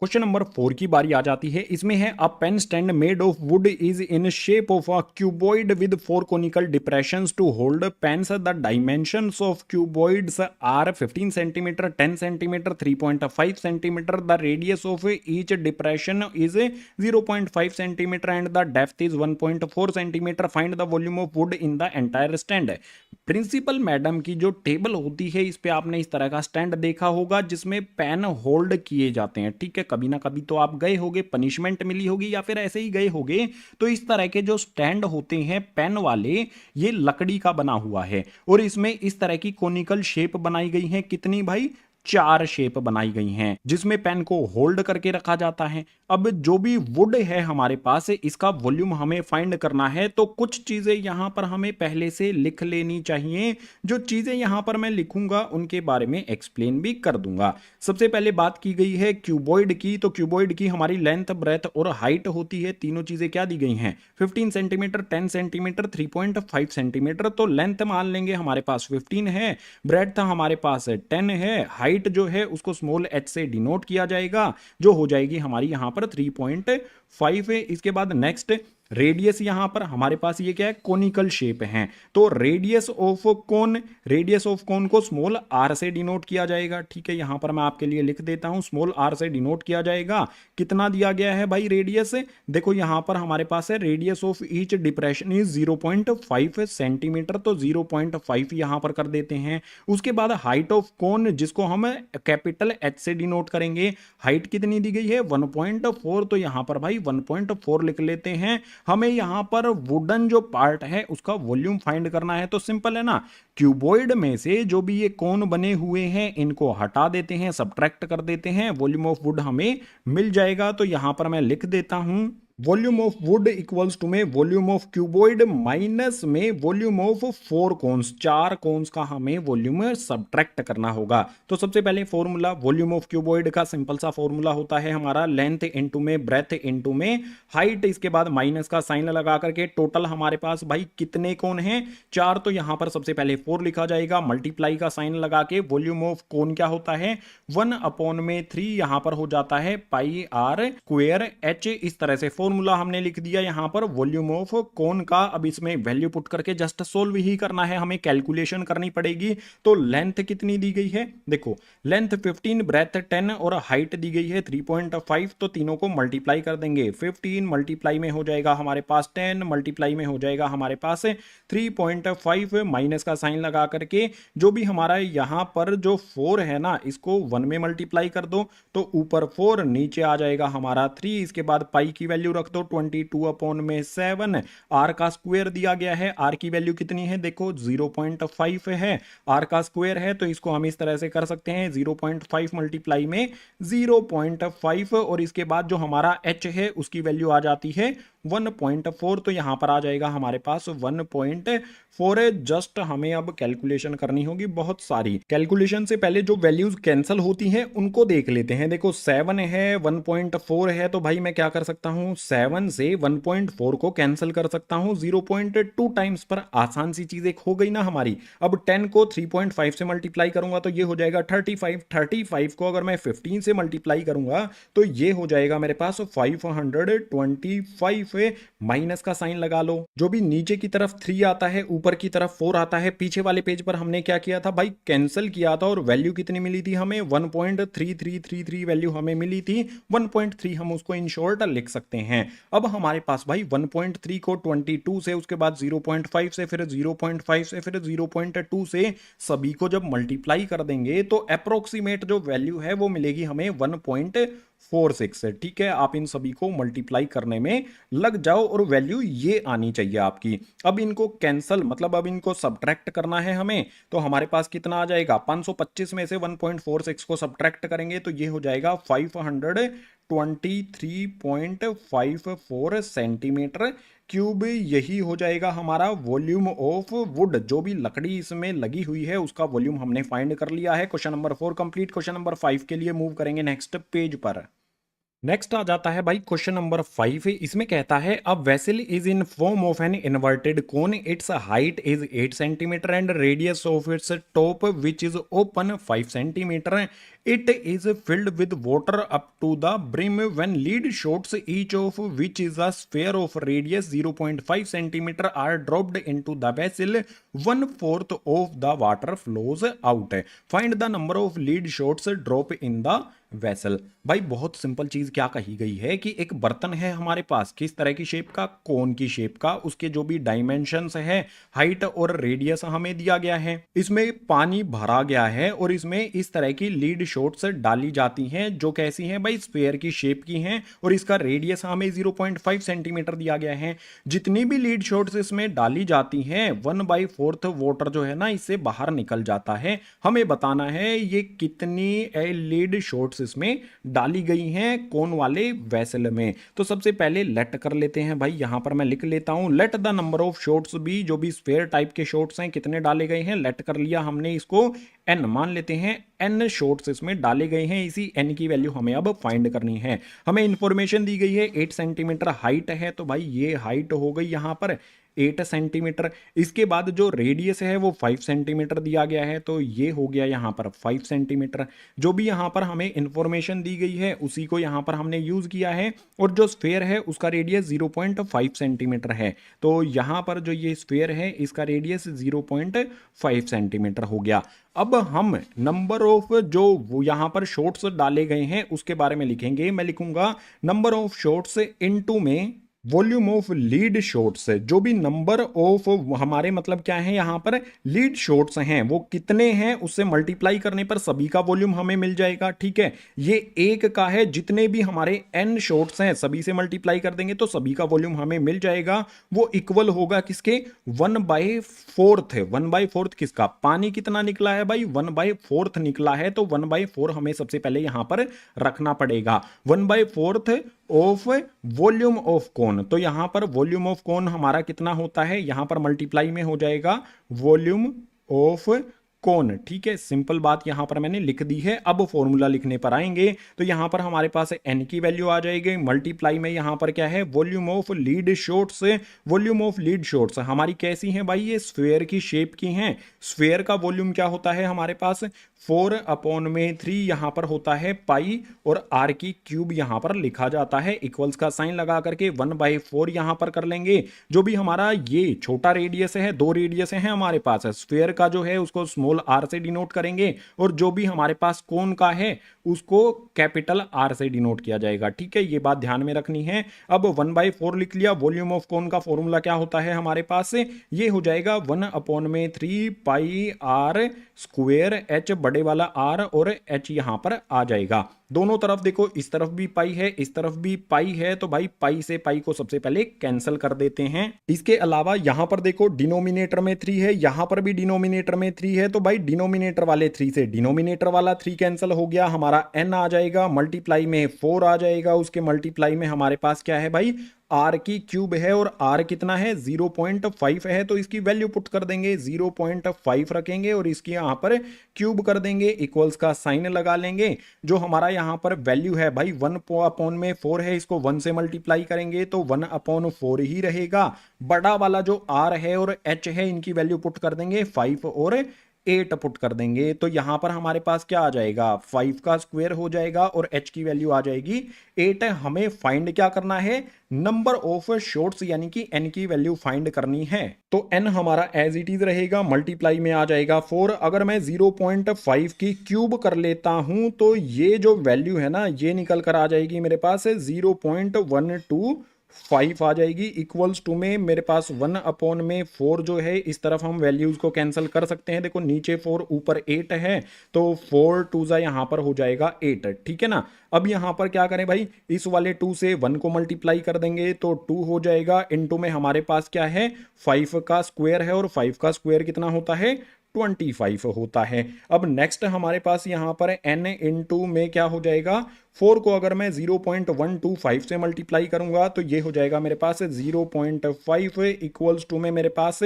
क्वेश्चन नंबर 4 की बारी आ जाती है। इसमें है a pen stand made of wood is in shape of a cuboid with 4 conical depressions to hold pens. The dimensions of cuboids are 15 centimetre, 10 centimetre, 3.5 centimetre. The radius of each depression is 0.5 centimetre and the depth is 1.4 centimetre. Find the volume of wood in the entire stand. Principal madam की जो टेबल होती है, इस पे आपने इस तरह का स्टैंड देखा होगा जिसमें पेन होल्ड किए जाते हैं। ठीक है, कभी ना कभी तो आप गए होगे, पनिशमेंट मिली होगी या फिर ऐसे ही गए होगे। तो इस तरह के जो स्टैंड होते हैं पेन वाले, ये लकड़ी का बना हुआ है और इसमें इस तरह की कोनिकल शेप बनाई गई है। कितनी भाई? 4 शेप बनाई गई हैं जिसमें पेन को होल्ड करके रखा जाता है। अब जो भी वुड है हमारे पास, इसका वॉल्यूम हमें फाइंड करना है, तो कुछ चीजें यहां पर हमें पहले से लिख लेनी चाहिए। जो चीजें यहां पर मैं लिखूंगा उनके बारे में एक्सप्लेन भी कर दूंगा। सबसे पहले बात की गई है क्यूबॉइड की, तो क्यूबॉइड की हमारी लेंथ, ब्रेथ और हाइट होती है। तीनों चीजें क्या दी गई हैं? 15 सेंटीमीटर, 10 सेंटीमीटर, 3.5 सेंटीमीटर। तो लेंथ मान लेंगे हमारे पास 15 है, ब्रेथ हमारे पास 10 है, हाइट जो है उसको स्मॉल h से डिनोट किया जाएगा, जो हो जाएगी हमारी यहां पर 3.5 है। इसके बाद नेक्स्ट रेडियस, यहां पर हमारे पास ये क्या है? कोनिकल शेप है, तो radius of cone, radius of cone को स्मॉल r से डिनोट किया जाएगा। ठीक है, यहां पर मैं आपके लिए लिख देता हूं, स्मॉल r से डिनोट किया जाएगा। कितना दिया गया है भाई रेडियस? देखो यहां पर हमारे पास है radius of each depression is 0.5 centimetre, तो 0.5 यहां पर कर देते हैं। उसके बाद हाइट ऑफ कोन, जिसको हम कैपिटल H से डिनोट करेंगे, हाइट कितनी दी गई है? 1.4, तो यहां पर भाई 1.4 लिख लेते हैं। हमें यहां पर वुडन जो पार्ट है उसका वॉल्यूम फाइंड करना है, तो सिंपल है ना, क्यूबॉइड में से जो भी ये कोन बने हुए हैं इनको हटा देते हैं, सबट्रैक्ट कर देते हैं, वॉल्यूम ऑफ वुड हमें मिल जाएगा। तो यहां पर मैं लिख देता हूं volume of wood equals to में वॉल्यूम ऑफ क्यूबॉइड माइनस में वॉल्यूम ऑफ 4 कोन्स, 4 कोन्स का हमें वॉल्यूम सबट्रैक्ट करना होगा। तो सबसे पहले फॉर्मूला वॉल्यूम ऑफ क्यूबॉइड का सिंपल सा फॉर्मूला होता है हमारा लेंथ इनटू में ब्रेथ इनटू में हाइट, इसके बाद माइनस का साइन लगा करके टोटल हमारे पास भाई कितने कोन हैं? 4। तो यहां पर सबसे पहले 4 लिखा जाएगा, मल्टीप्लाई का साइन लगा के वॉल्यूम ऑफ कोन क्या होता है? 1/3 यहां पर हो जाता है पाई r स्क्वायर h। इस तरह से फॉर्मूला हमने लिख दिया यहां पर वॉल्यूम ऑफ कोन का। अब इसमें वैल्यू पुट करके जस्ट सोल्व ही करना है, हमें कैलकुलेशन करनी पड़ेगी। तो लेंथ कितनी दी गई है? देखो लेंथ 15, ब्रेथ 10 और हाइट दी गई है 3.5, तो तीनों को मल्टीप्लाई कर देंगे। 15 मल्टीप्लाई में हो जाएगा हमारे पास 10, मल्टीप्लाई में हो जाएगा हमारे पास 3.5, माइनस का साइन लगा करके जो भी हमारा यहां पर जो 4 है ना, इसको 1 में मल्टीप्लाई कर दो, तो ऊपर 4 नीचे आ जाएगा हमारा 3। इसके बाद पाई की वैल्यू रख दो 22/7। आर का स्क्वायर दिया गया है, आर की वैल्यू कितनी है? देखो 0.5 है, आर का स्क्वायर है, तो इसको हम इस तरह से कर सकते हैं 0.5 मल्टीप्लाई में 0.5 और इसके बाद जो हमारा h है उसकी वैल्यू आ जाती है 1.4। तो यहां पर आ जाएगा हमारे पास 1.4 है। जस्ट हमें अब कैलकुलेशन करनी होगी बहुत सारी। कैलकुलेशन से पहले जो वैल्यूज कैंसिल होती हैं उनको देख लेते हैं। देखो 7 है, 1.4 है, तो भाई मैं क्या कर सकता हूं? 7 से 1.4 को कैंसिल कर सकता हूं 0.2 टाइम्स पर। आसान सी चीज एक हो गई ना हमारी। अब 10 को 3.5 से मल्टीप्लाई करूंगा तो ये हो जाएगा 35। 35 को अगर मैं 15 से मल्टीप्लाई करूंगा तो ये हो जाएगा मेरे पास 525। माइनस का साइन लगा लो, जो भी नीचे की तरफ 3 आता है ऊपर की तरफ 4 आता है। पीछे वाले पेज पर हमने क्या किया था भाई? कैंसिल किया था और वैल्यू कितनी मिली थी हमें? 1.3333 वैल्यू हमें मिली थी। 1.3 हम उसको इन शॉर्ट लिख सकते हैं। हैं। अब हमारे पास भाई 1.3 को 22 से, उसके बाद 0.5 से, फिर 0.5 से, फिर 0.2 से सभी को जब मल्टीप्लाई कर देंगे तो अप्रोक्सीमेट जो वैल्यू है वो मिलेगी हमें 1.46 है। ठीक है, आप इन सभी को मल्टीप्लाई करने में लग जाओ और वैल्यू ये आनी चाहिए आपकी। अब इनको कैंसल, मतलब अब इनको सब्ट्रैक्ट करना है हमें, तो हमारे पास कितना आ जाएगा, 525 में से 1.46 को सब्ट्रैक्ट करेंगे तो ये हो जाएगा 523.54 सेंटीमीटर क्यूब। यही हो जाएगा हमारा वॉल्यूम ऑफ वुड, जो भी लकड़ी इसमें लगी हुई है उसका वॉल्यूम हमने फाइंड कर लिया है। Question number 4 complete. Question number 5 के लिए मूव करेंगे नेक्स्ट पेज पर। नेक्स्ट आ जाता है भाई क्वेश्चन नंबर 5। इसमें कहता है a vessel is in form of an inverted cone, it's height is 8 centimetre and radius of its top which is open 5 centimetre. It is filled with water up to the brim when lead shots, each of which is a sphere of radius 0.5 centimeter, are dropped into the vessel. 1/4 of the water flows out. Find the number of lead shots drop in the vessel. भाई बहुत सिंपल चीज क्या कही गई है कि एक बर्तन है हमारे पास, किस तरह की शेप का, कोन की शेप का, उसके जो भी डायमेंशंस है, हाइट और रेडियस हमें दिया गया है, इसमें पानी भरा गया है और इसमें इस तरह की लीड शॉट्स डाली जाती हैं जो कैसी हैं भाई, स्फीयर की शेप की हैं और इसका रेडियस हमें 0.5 सेंटीमीटर दिया गया है। जितनी भी लीड शॉट्स इसमें डाली जाती हैं 1/4 वाटर जो है ना इससे बाहर निकल जाता है। हमें बताना है ये कितनी लीड शॉट्स इसमें डाली गई हैं कौन वाले वेसल में। तो सबसे पहले लेट कर लेते हैं भाई, यहां पर मैं लिख लेता हूं let the number of shots be, जो भी स्फीयर टाइप के शॉट्स हैं कितने डाले गए हैं, लेट कर लिया हमने इसको n मान लेते हैं। n शॉट्स इसमें डाले गए हैं, इसी n की वैल्यू हमें अब फाइंड करनी है। हमें इंफॉर्मेशन दी गई है 8 सेंटीमीटर हाइट है, तो भाई ये हाइट हो गई यहां पर 8 सेंटीमीटर। इसके बाद जो रेडियस है वो 5 सेंटीमीटर दिया गया है, तो ये हो गया यहां पर 5 सेंटीमीटर। जो भी यहां पर हमें इंफॉर्मेशन दी गई है उसी को यहां पर हमने यूज किया है। और जो स्फीयर है उसका रेडियस 0.5 सेंटीमीटर है, तो यहां पर जो ये स्फीयर है इसका रेडियस 0.5 सेंटीमीटर हो गया। अब हम नंबर ऑफ जो यहां पर शॉट्स डाले गए हैं उसके बारे में लिखेंगे। मैं लिखूंगा नंबर ऑफ शॉट्स इनटू में वॉल्यूम ऑफ लीड शॉट्स। जो भी नंबर ऑफ हमारे मतलब क्या है यहां पर लीड शॉट्स हैं वो कितने हैं उससे मल्टीप्लाई करने पर सभी का वॉल्यूम हमें मिल जाएगा। ठीक है, ये एक का है, जितने भी हमारे n शॉट्स हैं सभी से मल्टीप्लाई कर देंगे तो सभी का वॉल्यूम हमें मिल जाएगा। वो इक्वल होगा किसके, 1/4 है। 1/4 किसका, पानी कितना निकला है भाई, 1/4 निकला है, तो 1/4 हमें सबसे पहले यहां पर रखना पड़ेगा। 1/4 ऑफ वॉल्यूम ऑफ कोन, तो यहां पर वॉल्यूम ऑफ कोन हमारा कितना होता है, यहां पर मल्टीप्लाई में हो जाएगा वॉल्यूम ऑफ कोन। ठीक है, सिंपल बात यहां पर मैंने लिख दी है। अब फॉर्मूला लिखने पर आएंगे तो यहां पर हमारे पास n की वैल्यू आ जाएगी, मल्टीप्लाई में यहां पर क्या है, volume of lead shots. Volume of lead shots हमारी कैसी हैं भाई, ये स्फीयर की शेप की हैं। स्फीयर का वॉल्यूम क्या होता है हमारे पास, 4/3 यहां पर होता है पाई, और r की क्यूब यहां पर लिखा जाता है, इक्वल्स का साइन लगा करके 1/4 यहां पर कर लेंगे। जो भी हमारा ये छोटा रेडियस है, 2 रेडियस है हमारे पास, स्फीयर का जो है उसको स्मॉल r से डिनोट करेंगे और जो भी हमारे पास कोन का है उसको कैपिटल R से डिनोट किया जाएगा। ठीक है, ये बात ध्यान में रखनी है। अब 1/4 लिख लिया। वॉल्यूम ऑफ कोन का फॉर्मूला क्या होता है हमारे पास से, ये हो जाएगा 1/3 पाई r स्क्वायर, h बड़े वाला r और h यहां पर आ जाएगा। दोनों तरफ देखो, इस तरफ भी पाई है इस तरफ भी पाई है, तो भाई पाई से पाई को सबसे पहले कैंसिल कर देते हैं। इसके अलावा यहां पर देखो डिनोमिनेटर में 3 है, यहां पर भी डिनोमिनेटर में 3 है, तो भाई डिनोमिनेटर वाले 3 से डिनोमिनेटर वाला 3 कैंसिल हो गया, हमारा n आ जाएगा, मल्टीप्लाई में 4 आ जाएगा, उसके मल्टीप्लाई में हमारे पास क्या है भाई, r की क्यूब है और r कितना है 0.5 है, तो इसकी वैल्यू पुट कर देंगे, 0.5 रखेंगे और इसकी यहां पर क्यूब कर देंगे, इक्वल्स का साइन लगा लेंगे। जो हमारा यहां पर वैल्यू है भाई 1/4 है, इसको 1 से मल्टीप्लाई करेंगे तो 1/4 ही रहेगा। बड़ा वाला जो r है और h है इनकी वैल्यू पुट कर देंगे 5 और 8 पुट कर देंगे तो यहां पर हमारे पास क्या आ जाएगा, 5 का स्क्वायर हो जाएगा और h की वैल्यू आ जाएगी 8। हमें फाइंड क्या करना है, नंबर ऑफ शॉट्स यानी कि n की वैल्यू फाइंड करनी है। तो n हमारा एज इट इज रहेगा, मल्टीप्लाई में आ जाएगा 4। अगर मैं 0.5 की क्यूब कर लेता हूं तो ये जो वैल्यू है ना ये निकल कर आ जाएगी मेरे पास 0.125 आ जाएगी। इक्वल्स टू में मेरे पास 1/4 जो है, इस तरफ हम वैल्यूज को कैंसिल कर सकते हैं। देखो नीचे 4 ऊपर 8 है तो 4 2 यहां पर हो जाएगा 8, ठीक है ना। अब यहां पर क्या करें भाई, इस वाले 2 से 1 को मल्टीप्लाई कर देंगे तो 2 हो जाएगा। इनटू में हमारे पास क्या है, 5 का स्क्वायर है और 5 का स्क्वायर कितना होता है, 25 होता है। अब नेक्स्ट हमारे पास यहां पर n इंटू में क्या हो जाएगा, 4 को अगर मैं 0.125 से मल्टीप्लाई करूंगा तो ये हो जाएगा मेरे पास 0.5 इक्वल्स टू में मेरे पास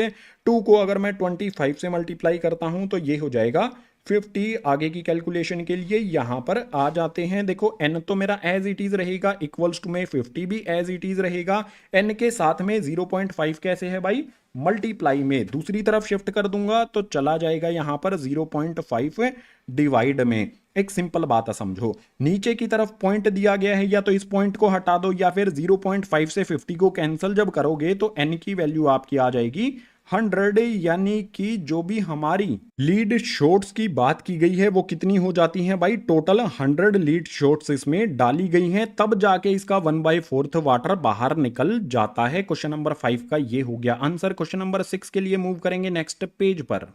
2 को अगर मैं 25 से मल्टीप्लाई करता हूं तो ये हो जाएगा 50। आगे की कैलकुलेशन के लिए यहां पर आ जाते हैं। देखो n तो मेरा एज इट इज रहेगा, इक्वल्स टू में 50 भी एज इट इज रहेगा। n के साथ में 0.5 कैसे है भाई, मल्टीप्लाई में दूसरी तरफ शिफ्ट कर दूंगा तो चला जाएगा यहां पर 0.5 डिवाइड में। एक सिंपल बात है समझो, नीचे की तरफ पॉइंट दिया गया है, या तो इस पॉइंट को हटा दो या फिर 0.5 से 50 को कैंसिल जब करोगे तो n की वैल्यू आपकी आ जाएगी 100। यानी कि जो भी हमारी लीड शॉट्स की बात की गई है वो कितनी हो जाती हैं भाई, टोटल 100 लीड शॉट्स इसमें डाली गई हैं, तब जाके इसका 1/4 वाटर बाहर निकल जाता है। क्वेश्चन नंबर 5 का ये हो गया आंसर। क्वेश्चन नंबर 6 के लिए मूव करेंगे नेक्स्ट पेज पर।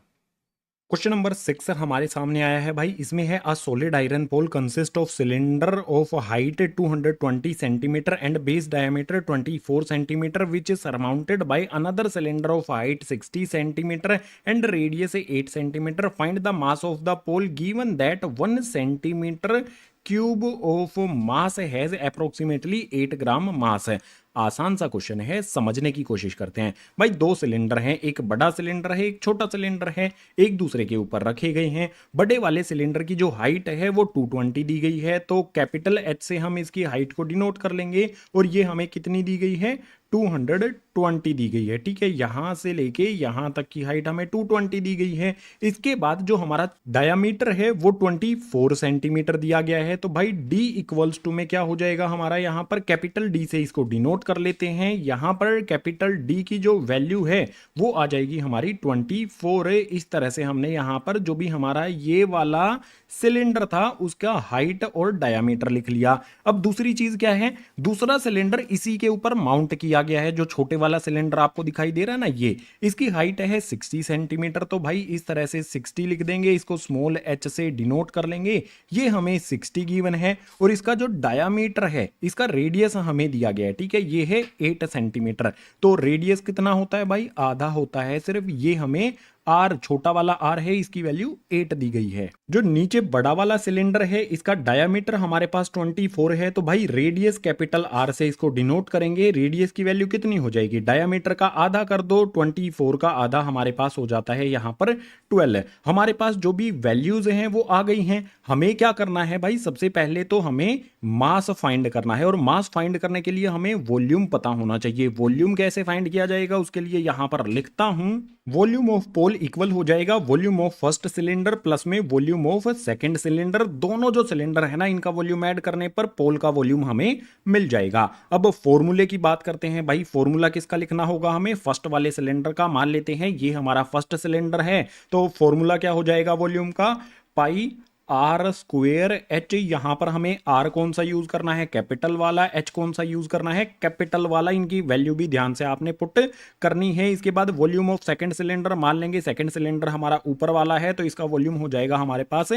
क्वेश्चन नंबर 6 हमारे सामने आया है भाई, इसमें है a solid iron pole consist of cylinder of height 220 centimetre and base diameter 24 centimetre which is surmounted by another cylinder of height 60 centimetre and radius 8 centimetre. Find the mass of the pole given that 1 centimetre cube of mass has approximately 8 gram mass है। आसान सा क्वेश्चन है, समझने की कोशिश करते हैं। भाई दो सिलेंडर हैं, एक बड़ा सिलेंडर है एक छोटा सिलेंडर है, एक दूसरे के ऊपर रखे गए हैं। बड़े वाले सिलेंडर की जो हाइट है वो 220 दी गई है, तो कैपिटल H से हम इसकी हाइट को डिनोट कर लेंगे और ये हमें कितनी दी गई है, 220 दी गई है। ठीक है, यहां से लेके यहां तक की हाइट हमें 220 दी गई है। इसके बाद जो हमारा डायामीटर है वो 24 सेंटीमीटर दिया गया है। तो भाई D इक्वल्स टू में क्या हो जाएगा हमारा, यहां पर कैपिटल D से इसको डिनोट कर लेते हैं। यहां पर कैपिटल D की जो वैल्यू है वो आ जाएगी हमारी 24। इस तरह से हमने यहां पर जो भी हमारा ये वाला सिलेंडर था उसका हाइट और डायामीटर लिख लिया। अब दूसरी चीज क्या है, दूसरा सिलेंडर इसी के ऊपर माउंट किया गया है। जो छोटे वाला सिलेंडर आपको दिखाई दे रहा है ना, ये इसकी हाइट है 60 सेंटीमीटर। तो भाई इस तरह से 60 लिख देंगे, इसको स्मॉल h से डिनोट कर लेंगे। ये हमें 60 गिवन है और इसका जो डायामीटर है, इसका रेडियस हमें दिया गया है। ठीक है, ये है 8 सेंटीमीटर। तो रेडियस कितना होता है भाई, आधा होता है सिर्फ। ये हमें R, छोटा वाला R है, इसकी वैल्यू 8 दी गई है। जो नीचे बड़ा वाला सिलेंडर है इसका डायामीटर हमारे पास 24 है। तो भाई रेडियस कैपिटल R से इसको डिनोट करेंगे। रेडियस की वैल्यू कितनी हो जाएगी, डायामीटर का आधा कर दो, 24 का आधा हमारे पास हो जाता है यहां पर 12। हमारे पास जो भी वैल्यूज हैं वो आ गई हैं। हमें क्या करना है भाई, सबसे पहले तो हमें मास फाइंड करना है और मास फाइंड करने के लिए हमें वॉल्यूम पता होना चाहिए। वॉल्यूम कैसे फाइंड किया जाएगा उसके लिए यहां पर लिखता हूं, वॉल्यूम ऑफ पोल इक्वल हो जाएगा volume of first cylinder plus में वॉल्यूम ऑफ सेकंड सिलेंडर। दोनों जो सिलेंडर है ना इनका वॉल्यूम ऐड करने पर पोल का वॉल्यूम हमें मिल जाएगा। अब फॉर्मूले की बात करते हैं भाई, फॉर्मूला किसका लिखना होगा हमें, फर्स्ट वाले सिलेंडर का। मान लेते हैं ये हमारा फर्स्ट सिलेंडर है, तो फॉर्मूला क्या हो जाएगा वॉल्यूम का, पाई R स्क्वेयर H। यहां पर हमें R कौन सा यूज करना है, कैपिटल वाला, H कौन सा यूज करना है, कैपिटल वाला। इनकी वैल्यू भी ध्यान से आपने पुट करनी है। इसके बाद वॉल्यूम ऑफ सेकंड सिलेंडर, मान लेंगे सेकंड सिलेंडर हमारा ऊपर वाला है तो इसका वॉल्यूम हो जाएगा हमारे पास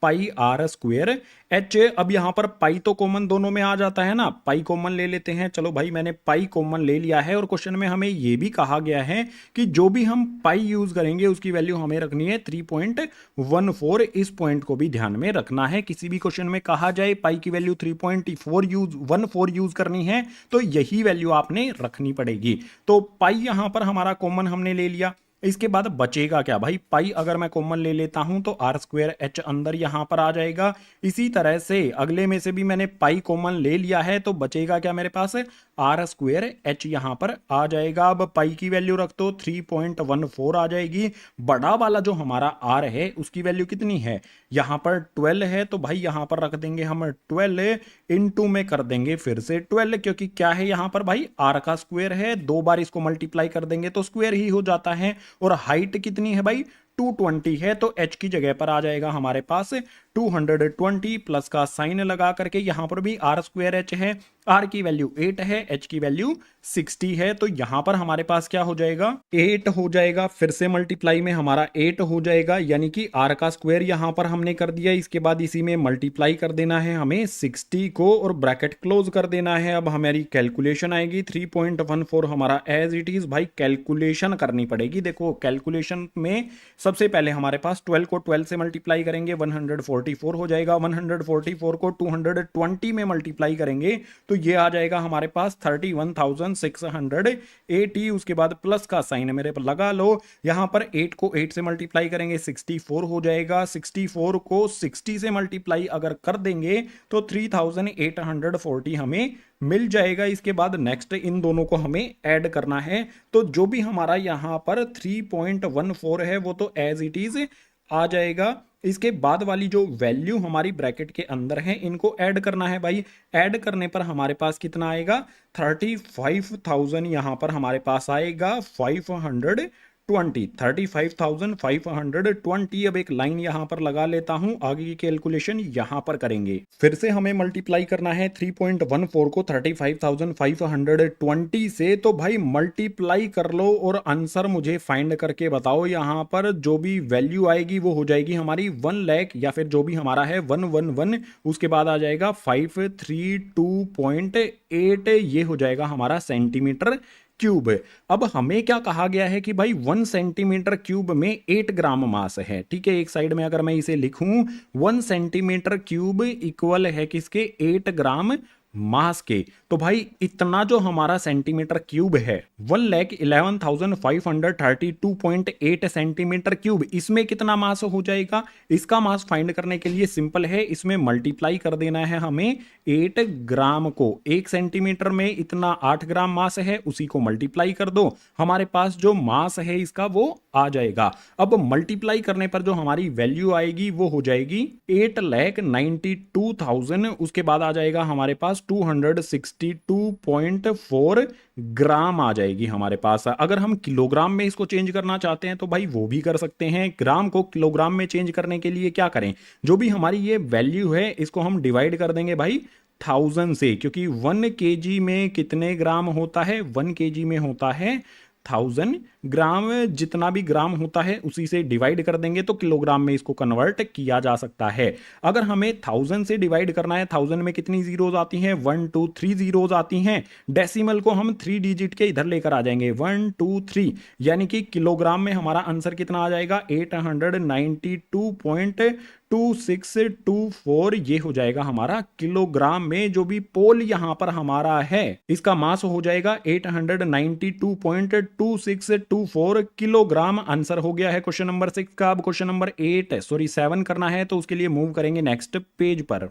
पाई R स्क्वेयर H। अब यहां पर पाई तो कॉमन दोनों में आ जाता है ना, पाई कॉमन ले लेते हैं। चलो भाई मैंने पाई कॉमन ले लिया है और क्वेश्चन में हमें यह भी कहा गया है कि जो भी हम पाई यूज करेंगे उसकी वैल्यू हमें रखनी है 3.14। इस पॉइंट को भी ध्यान में रखना है। किसी भी क्वेश्चन में कहा जाए पाई की वैल्यू 3.14 यूज करनी है तो यही वैल्यू आपने रखनी पड़ेगी। तो पाई यहां पर हमारा कॉमन हमने ले लिया। इसके बाद बचेगा क्या भाई, पाई अगर मैं कॉमन ले लेता हूं तो आर स्क्वायर एच अंदर यहां पर आ जाएगा। इसी तरह से अगले में से भी मैंने पाई कॉमन ले लिया है, तो बचेगा क्या मेरे पास, आर स्क्वायर एच यहां पर आ जाएगा। अब पाई की वैल्यू रख दो 3.14 आ जाएगी। बड़ा वाला जो हमारा आर है उसकी वैल्यू कितनी है, यहां पर 12 है, तो भाई यहां पर रख देंगे हम 12 इनटू में कर देंगे फिर से 12, क्योंकि क्या है यहां पर भाई आर का स्क्वायर है, दो बार इसको मल्टीप्लाई कर देंगे तो स्क्वायर ही हो जाता है। और हाइट कितनी है भाई, 220 है, तो h की जगह पर आ जाएगा हमारे पास 220 प्लस का साइन लगा करके, यहां पर भी आर स्क्वायर एच है, r की वैल्यू 8 है, h की वैल्यू 60 है, तो यहां पर हमारे पास क्या हो जाएगा 8 हो जाएगा। फिर से मल्टीप्लाई में हमारा 8 हो जाएगा, यानी कि r का स्क्वायर यहां पर हमने कर दिया। इसके बाद इसी में मल्टीप्लाई कर देना है हमें 60 को और ब्रैकेट क्लोज कर देना है। अब हमारी कैलकुलेशन आएगी 3.14 हमारा एज इट इज। भाई कैलकुलेशन करनी पड़ेगी, देखो कैलकुलेशन में सबसे पहले हमारे पास 12 को 12 से मल्टीप्लाई करेंगे 144 हो जाएगा, 144 को 220 में मल्टीप्लाई करेंगे तो ये आ जाएगा हमारे पास 31,680। उसके बाद प्लस का साइन मेरे पर लगा लो, यहां पर 8 को 8 से मल्टीप्लाई करेंगे 64 हो जाएगा, 64 को 60 से मल्टीप्लाई अगर कर देंगे तो 3840 हमें मिल जाएगा। इसके बाद नेक्स्ट इन दोनों को हमें ऐड करना है, तो जो भी हमारा यहां पर 3.14 है वो तो एज इट इज आ जाएगा। इसके बाद वाली जो वैल्यू हमारी ब्रैकेट के अंदर है इनको ऐड करना है भाई। ऐड करने पर हमारे पास कितना आएगा 35,000 यहां पर हमारे पास आएगा 3520। अब एक लाइन यहां पर लगा लेता हूं, आगे की कैलकुलेशन यहां पर करेंगे। फिर से हमें मल्टीप्लाई करना है 3.14 को 35,520 से, तो भाई मल्टीप्लाई कर लो और आंसर मुझे फाइंड करके बताओ। यहां पर जो भी वैल्यू आएगी वो हो जाएगी हमारी 1 लाख, या फिर जो भी हमारा है 111, उसके बाद आ जाएगा 532.8, ये हो जाएगा हमारा सेंटीमीटर क्यूब। अब हमें क्या कहा गया है कि भाई 1 सेंटीमीटर क्यूब में 8 ग्राम मास है, ठीक है। एक साइड में अगर मैं इसे लिखूं 1 सेंटीमीटर क्यूब इक्वल है किसके 8 ग्राम मास के, तो भाई इतना जो हमारा सेंटीमीटर क्यूब है 1,11,532.8 सेंटीमीटर क्यूब, इसमें कितना मास हो जाएगा। इसका मास फाइंड करने के लिए सिंपल है, इसमें मल्टीप्लाई कर देना है हमें 8 ग्राम को। 1 सेंटीमीटर में इतना 8 ग्राम मास है, उसी को मल्टीप्लाई कर दो, हमारे पास जो मास है इसका वो आ जाएगा। अब मल्टीप्लाई करने पर जो हमारी वैल्यू आएगी वो हो जाएगी 8,92,000। उसके बाद आ जाएगा हमारे पास 262.4 ग्राम आ जाएगी हमारे पास। अगर हम किलोग्राम में इसको चेंज करना चाहते हैं तो भाई वो भी कर सकते हैं। ग्राम को किलोग्राम में चेंज करने के लिए क्या करें, जो भी हमारी ये वैल्यू है इसको हम डिवाइड कर देंगे भाई 1000 से, क्योंकि 1 केजी में कितने ग्राम होता है, 1 केजी में होता है 1000 ग्राम। जितना भी ग्राम होता है उसी से डिवाइड कर देंगे तो किलोग्राम में इसको कन्वर्ट किया जा सकता है। अगर हमें 1000 से डिवाइड करना है, 1000 में कितनी जीरोज आती हैं 1 2 3 जीरोज आती हैं। डेसिमल को हम 3 डिजिट के इधर लेकर आ जाएंगे 1 2 3, यानी कि किलोग्राम में हमारा आंसर कितना आ जाएगा 892.2624, ये हो जाएगा हमारा किलोग्राम में। जो भी पोल यहां पर हमारा है इसका मास हो जाएगा 892.2624 किलोग्राम। आंसर हो गया है क्वेश्चन नंबर 6 का। अब क्वेश्चन नंबर 7 करना है, तो उसके लिए मूव करेंगे नेक्स्ट पेज पर।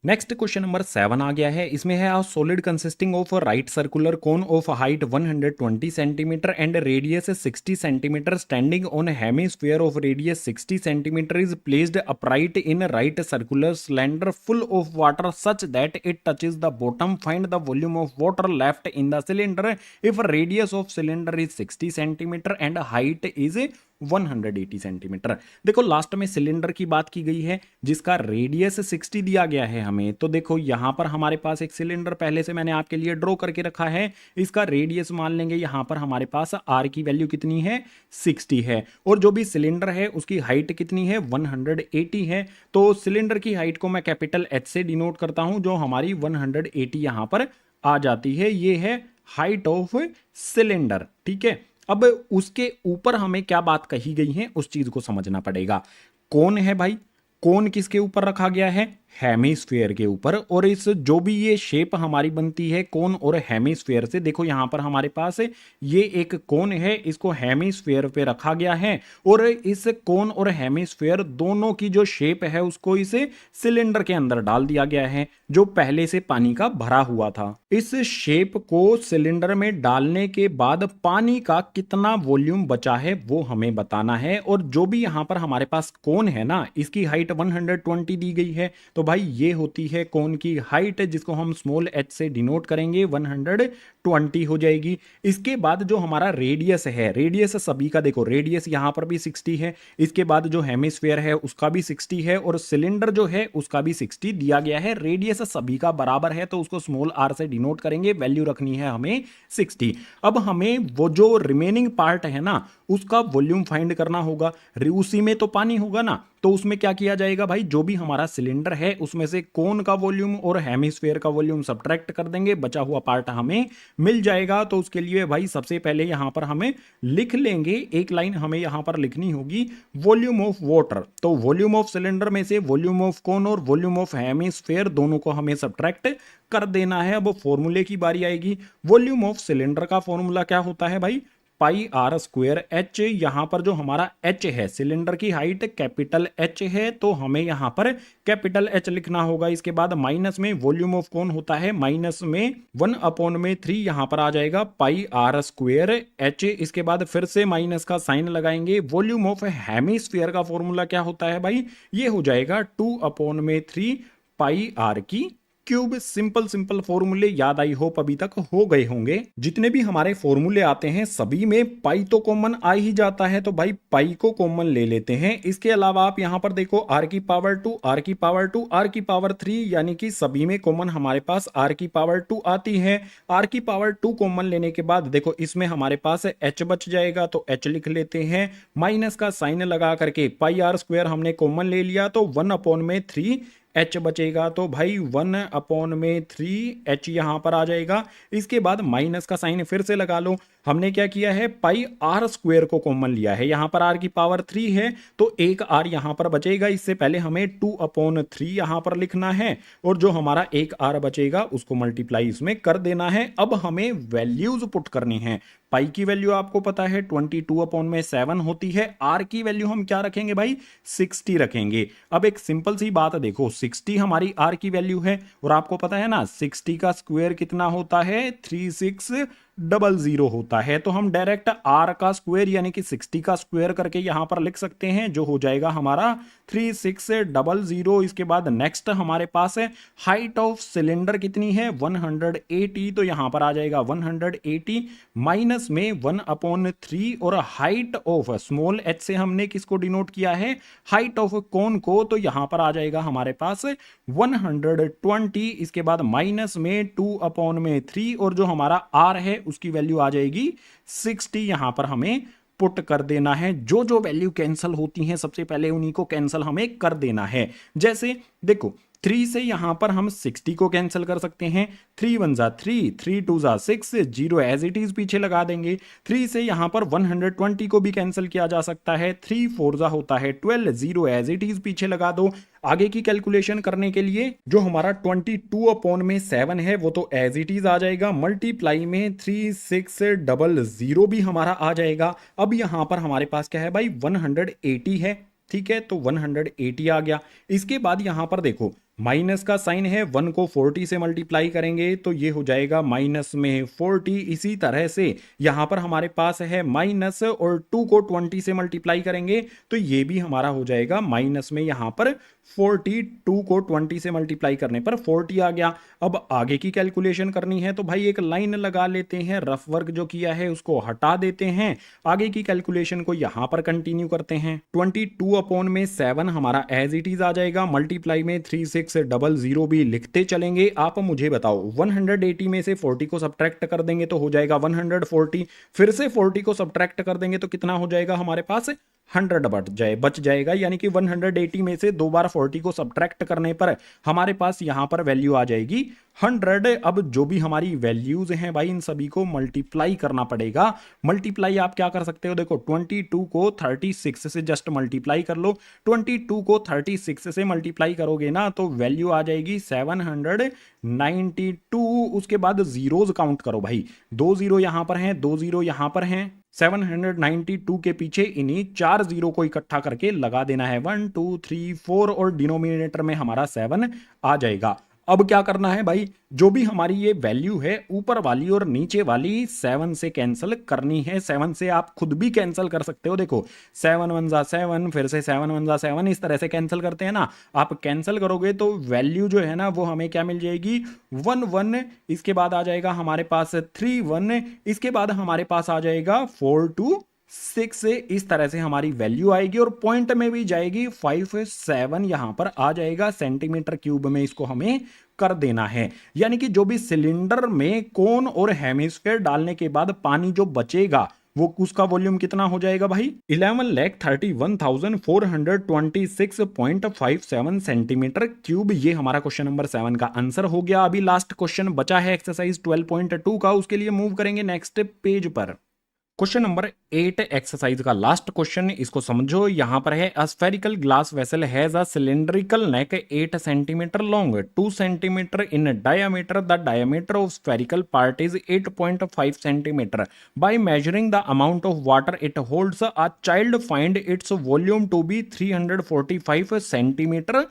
नेक्स्ट क्वेश्चन नंबर 7 आ गया है, इसमें है solid consisting of right circular cone of height 120 centimetre and radius 60 centimetre standing on hemisphere of radius 60 centimetre is placed upright in right circular cylinder full of water such that it touches the bottom. Find the volume of water left in the cylinder if radius of cylinder is 60 centimetre and height is 180 centimetre. देखो लास्ट में सिलेंडर की बात की गई है जिसका रेडियस 60 दिया गया है हमें, तो देखो यहां पर हमारे पास एक सिलेंडर पहले से मैंने आपके लिए ड्रॉ करके रखा है, इसका रेडियस मान लेंगे यहां पर हमारे पास आर की वैल्यू कितनी है 60 है, और जो भी सिलेंडर है उसकी हाइट कितनी है 180 है। तो सिलेंडर की हाइट को मैं कैपिटल एच से डिनोट करता हूं, जो हमारी 180 यहां पर आ जाती है, ये है हाइट ऑफ सिलेंडर, ठीक है। अब उसके ऊपर हमें क्या बात कही गई है उस चीज को समझना पड़ेगा। कौन है भाई, कौन किसके ऊपर रखा गया है, हेमिस्फेयर के ऊपर। और इस जो भी ये शेप हमारी बनती है कोन और हेमिस्फेयर से, देखो यहां पर हमारे पास ये एक कोन है, इसको हेमिस्फेयर पे रखा गया है और इस कोन और हेमिस्फेयर दोनों की जो शेप है उसको इस सिलेंडर के अंदर डाल दिया गया है जो पहले से पानी का भरा हुआ था। इस शेप को सिलेंडर में डालने के बाद पानी का कितना वॉल्यूम बचा है वो हमें बताना है। और जो भी यहां पर हमारे पास कोन है ना, इसकी हाइट 120 दी गई है, तो भाई ये होती है कोन की हाइट जिसको हम स्मॉल h से डिनोट करेंगे, 120 हो जाएगी। इसके बाद जो हमारा रेडियस है, रेडियस सभी का देखो, रेडियस यहां पर भी 60 है, इसके बाद जो हेमिस्फेयर है उसका भी 60 है और सिलेंडर जो है उसका भी 60 दिया गया है। रेडियस सभी का बराबर है तो उसको स्मॉल r से डिनोट करेंगे, वैल्यू रखनी है हमें 60। अब हमें वो जो रिमेनिंग पार्ट है ना उसका वॉल्यूम फाइंड करना होगा। उसी में तो पानी होगा ना, तो उसमें क्या किया जाएगा भाई, जो भी हमारा सिलेंडर है उसमें से कोन का वॉल्यूम और हेमिस्फेयर का वॉल्यूम सब्ट्रैक्ट कर देंगे, बचा हुआ पार्ट हमें मिल जाएगा। तो उसके लिए भाई सबसे पहले यहां पर हमें लिख लेंगे, एक लाइन हमें यहां पर लिखनी होगी वॉल्यूम ऑफ वाटर। तो वॉल्यूम ऑफ सिलेंडर में से वॉल्यूम ऑफ कोन और वॉल्यूम ऑफ हेमिस्फेयर दोनों को हमें सब्ट्रैक्ट कर देना है। अब फॉर्मूले की बारी आएगी। वॉल्यूम ऑफ सिलेंडर का फॉर्मूला क्या होता है भाई, पाई आर स्क्वायर एच। यहां पर जो हमारा एच है, सिलेंडर की हाइट कैपिटल एच है तो हमें यहां पर कैपिटल एच लिखना होगा। इसके बाद माइनस में वॉल्यूम ऑफ कौन होता है, माइनस में 1/3 यहां पर आ जाएगा पाई आर स्क्वायर एच। इसके बाद फिर से माइनस का साइन लगाएंगे। वॉल्यूम ऑफ हेमिस्फीयर का फॉर्मूला क्या होता है भाई, ये हो जाएगा 2/3 पाई आर की क्यूब। सिंपल सिंपल फॉर्मूले याद, आई होप अभी तक हो गए होंगे। जितने भी हमारे फॉर्मूले आते हैं सभी में पाई तो कॉमन आ ही जाता है, तो भाई पाई को कॉमन ले लेते हैं। इसके अलावा आप यहां पर देखो r की पावर 2, r की पावर 2, r की पावर 3, यानी कि सभी में कॉमन हमारे पास r की पावर 2 आती है। r की पावर 2 कॉमन लेने के बाद देखो इसमें हमारे पास h बच जाएगा, तो h लिख लेते हैं। माइनस का साइन लगा करके पाई आर स्क्वायर हमने कॉमन ले लिया तो 1/3 h बचेगा, तो भाई 1/3 h यहां पर आ जाएगा। इसके बाद माइनस का साइन फिर से लगा लो। हमने क्या किया है, पाई आर स्क्वायर को कॉमन लिया है, यहां पर r की पावर 3 है तो एक r यहां पर बचेगा। इससे पहले हमें 2/3 यहां पर लिखना है और जो हमारा एक r बचेगा उसको मल्टीप्लाई इसमें कर देना है। अब हमें वैल्यूज पुट करनी है। पाई की वैल्यू आपको पता है 22/7 होती है। r की वैल्यू हम क्या रखेंगे भाई, 60 रखेंगे। अब एक सिंपल सी बात देखो, 60 हमारी r की वैल्यू है और आपको पता है ना 60 का स्क्वायर कितना होता है, 3600 होता है। तो हम डायरेक्ट r का स्क्वायर यानी कि 60 का स्क्वायर करके यहां पर लिख सकते हैं, जो हो जाएगा हमारा 3600। इसके बाद नेक्स्ट हमारे पास है हाइट ऑफ सिलेंडर कितनी है, 180, तो यहां पर आ जाएगा 180 माइनस में 1/3 और हाइट ऑफ स्मॉल h से हमने किसको डिनोट किया है, हाइट ऑफ कोन को, तो यहां पर आ जाएगा हमारे पास 120। इसके बाद माइनस में 2/3 और जो हमारा r है उसकी वैल्यू आ जाएगी 60। यहां पर हमें पुट कर देना है। जो जो वैल्यू कैंसिल होती हैं सबसे पहले उन्हीं को कैंसिल हमें कर देना है। जैसे देखो 3 से यहां पर हम 60 को कैंसिल कर सकते हैं। 3 1 जा 3, 3 2 जा 6, 0 एज इट इज पीछे लगा देंगे। 3 से यहां पर 120 को भी कैंसिल किया जा सकता है। 3 4 जा होता है 12, 0 एज इट इज पीछे लगा दो। आगे की कैलकुलेशन करने के लिए जो हमारा 22/7 है वो तो एज इट इज आ जाएगा, मल्टीप्लाई में 3600 भी हमारा आ जाएगा। अब यहां पर हमारे पास क्या है भाई, 180 है, ठीक है, तो 180 आ गया। इसके बाद यहां पर देखो माइनस का साइन है, 1 को 40 से मल्टीप्लाई करेंगे तो ये हो जाएगा माइनस में 40। इसी तरह से यहां पर हमारे पास है माइनस और 2 को 20 से मल्टीप्लाई करेंगे तो ये भी हमारा हो जाएगा माइनस में यहां पर 40। 2 को 20 से मल्टीप्लाई करने पर 40 आ गया। अब आगे की कैलकुलेशन करनी है तो भाई एक लाइन लगा लेते हैं, रफ वर्क जो किया है उसको हटा देते हैं, आगे की कैलकुलेशन को यहां पर कंटिन्यू करते हैं। 22/7 हमारा एज इट इज आ जाएगा, मल्टीप्लाई में 3600 भी लिखते चलेंगे। आप मुझे बताओ 180 में से 40 को सब्ट्रैक्ट कर देंगे तो हो जाएगा 140, फिर से 40 को सब्ट्रैक्ट कर देंगे तो कितना हो जाएगा हमारे पास, 100 बच जाएगा। यानी कि 180 में से 2 बार 40 को सब्ट्रैक्ट करने पर हमारे पास यहां पर वैल्यू आ जाएगी 100। अब जो भी हमारी वैल्यूज हैं भाई इन सभी को मल्टीप्लाई करना पड़ेगा। मल्टीप्लाई आप क्या कर सकते हो, देखो 22 को 36 से जस्ट मल्टीप्लाई कर लो। 22 को 36 से मल्टीप्लाई करोगे ना तो वैल्यू आ जाएगी 792। उसके बाद जीरोज काउंट करो भाई, 2 जीरो यहां पर हैं, 2 जीरो यहां पर हैं। 792 के पीछे इन्हीं 4 जीरो को इकट्ठा करके लगा देना है 1 2 3 4 और डिनोमिनेटर में हमारा 7 आ जाएगा। अब क्या करना है भाई, जो भी हमारी ये वैल्यू है ऊपर वाली और नीचे वाली 7 से कैंसिल करनी है। 7 से आप खुद भी कैंसिल कर सकते हो, देखो 7 1 जा 7, फिर से 7 1 जा 7, इस तरह से कैंसिल करते हैं ना। आप कैंसिल करोगे तो वैल्यू जो है ना वो हमें क्या मिल जाएगी 1 1, इसके बाद आ जाएगा हमारे पास 3 1, इसके बाद हमारे पास आ जाएगा 4 2 6 से, इस तरह से हमारी वैल्यू आएगी और पॉइंट में भी जाएगी 5 7 यहां पर आ जाएगा। सेंटीमीटर क्यूब में इसको हमें कर देना है, यानी कि जो भी सिलेंडर में कोन और हेमिस्फेयर डालने के बाद पानी जो बचेगा वो उसका वॉल्यूम कितना हो जाएगा भाई 11,31,426.57 सेंटीमीटर क्यूब। ये हमारा क्वेश्चन नंबर 7 का आंसर हो गया। अभी लास्ट क्वेश्चन बचा है एक्सरसाइज 12.2 का, उसके लिए मूव करेंगे नेक्स्ट पेज पर। क्वेश्चन नंबर 8 एक्सरसाइज का लास्ट क्वेश्चन, इसको समझो। यहां पर है a spherical glass vessel has a cylindrical neck 8 centimetre long 2 centimetre in diameter. The diameter of spherical part is 8.5 centimetre. By measuring the amount of water it holds a child find its volume to be 345 centimetre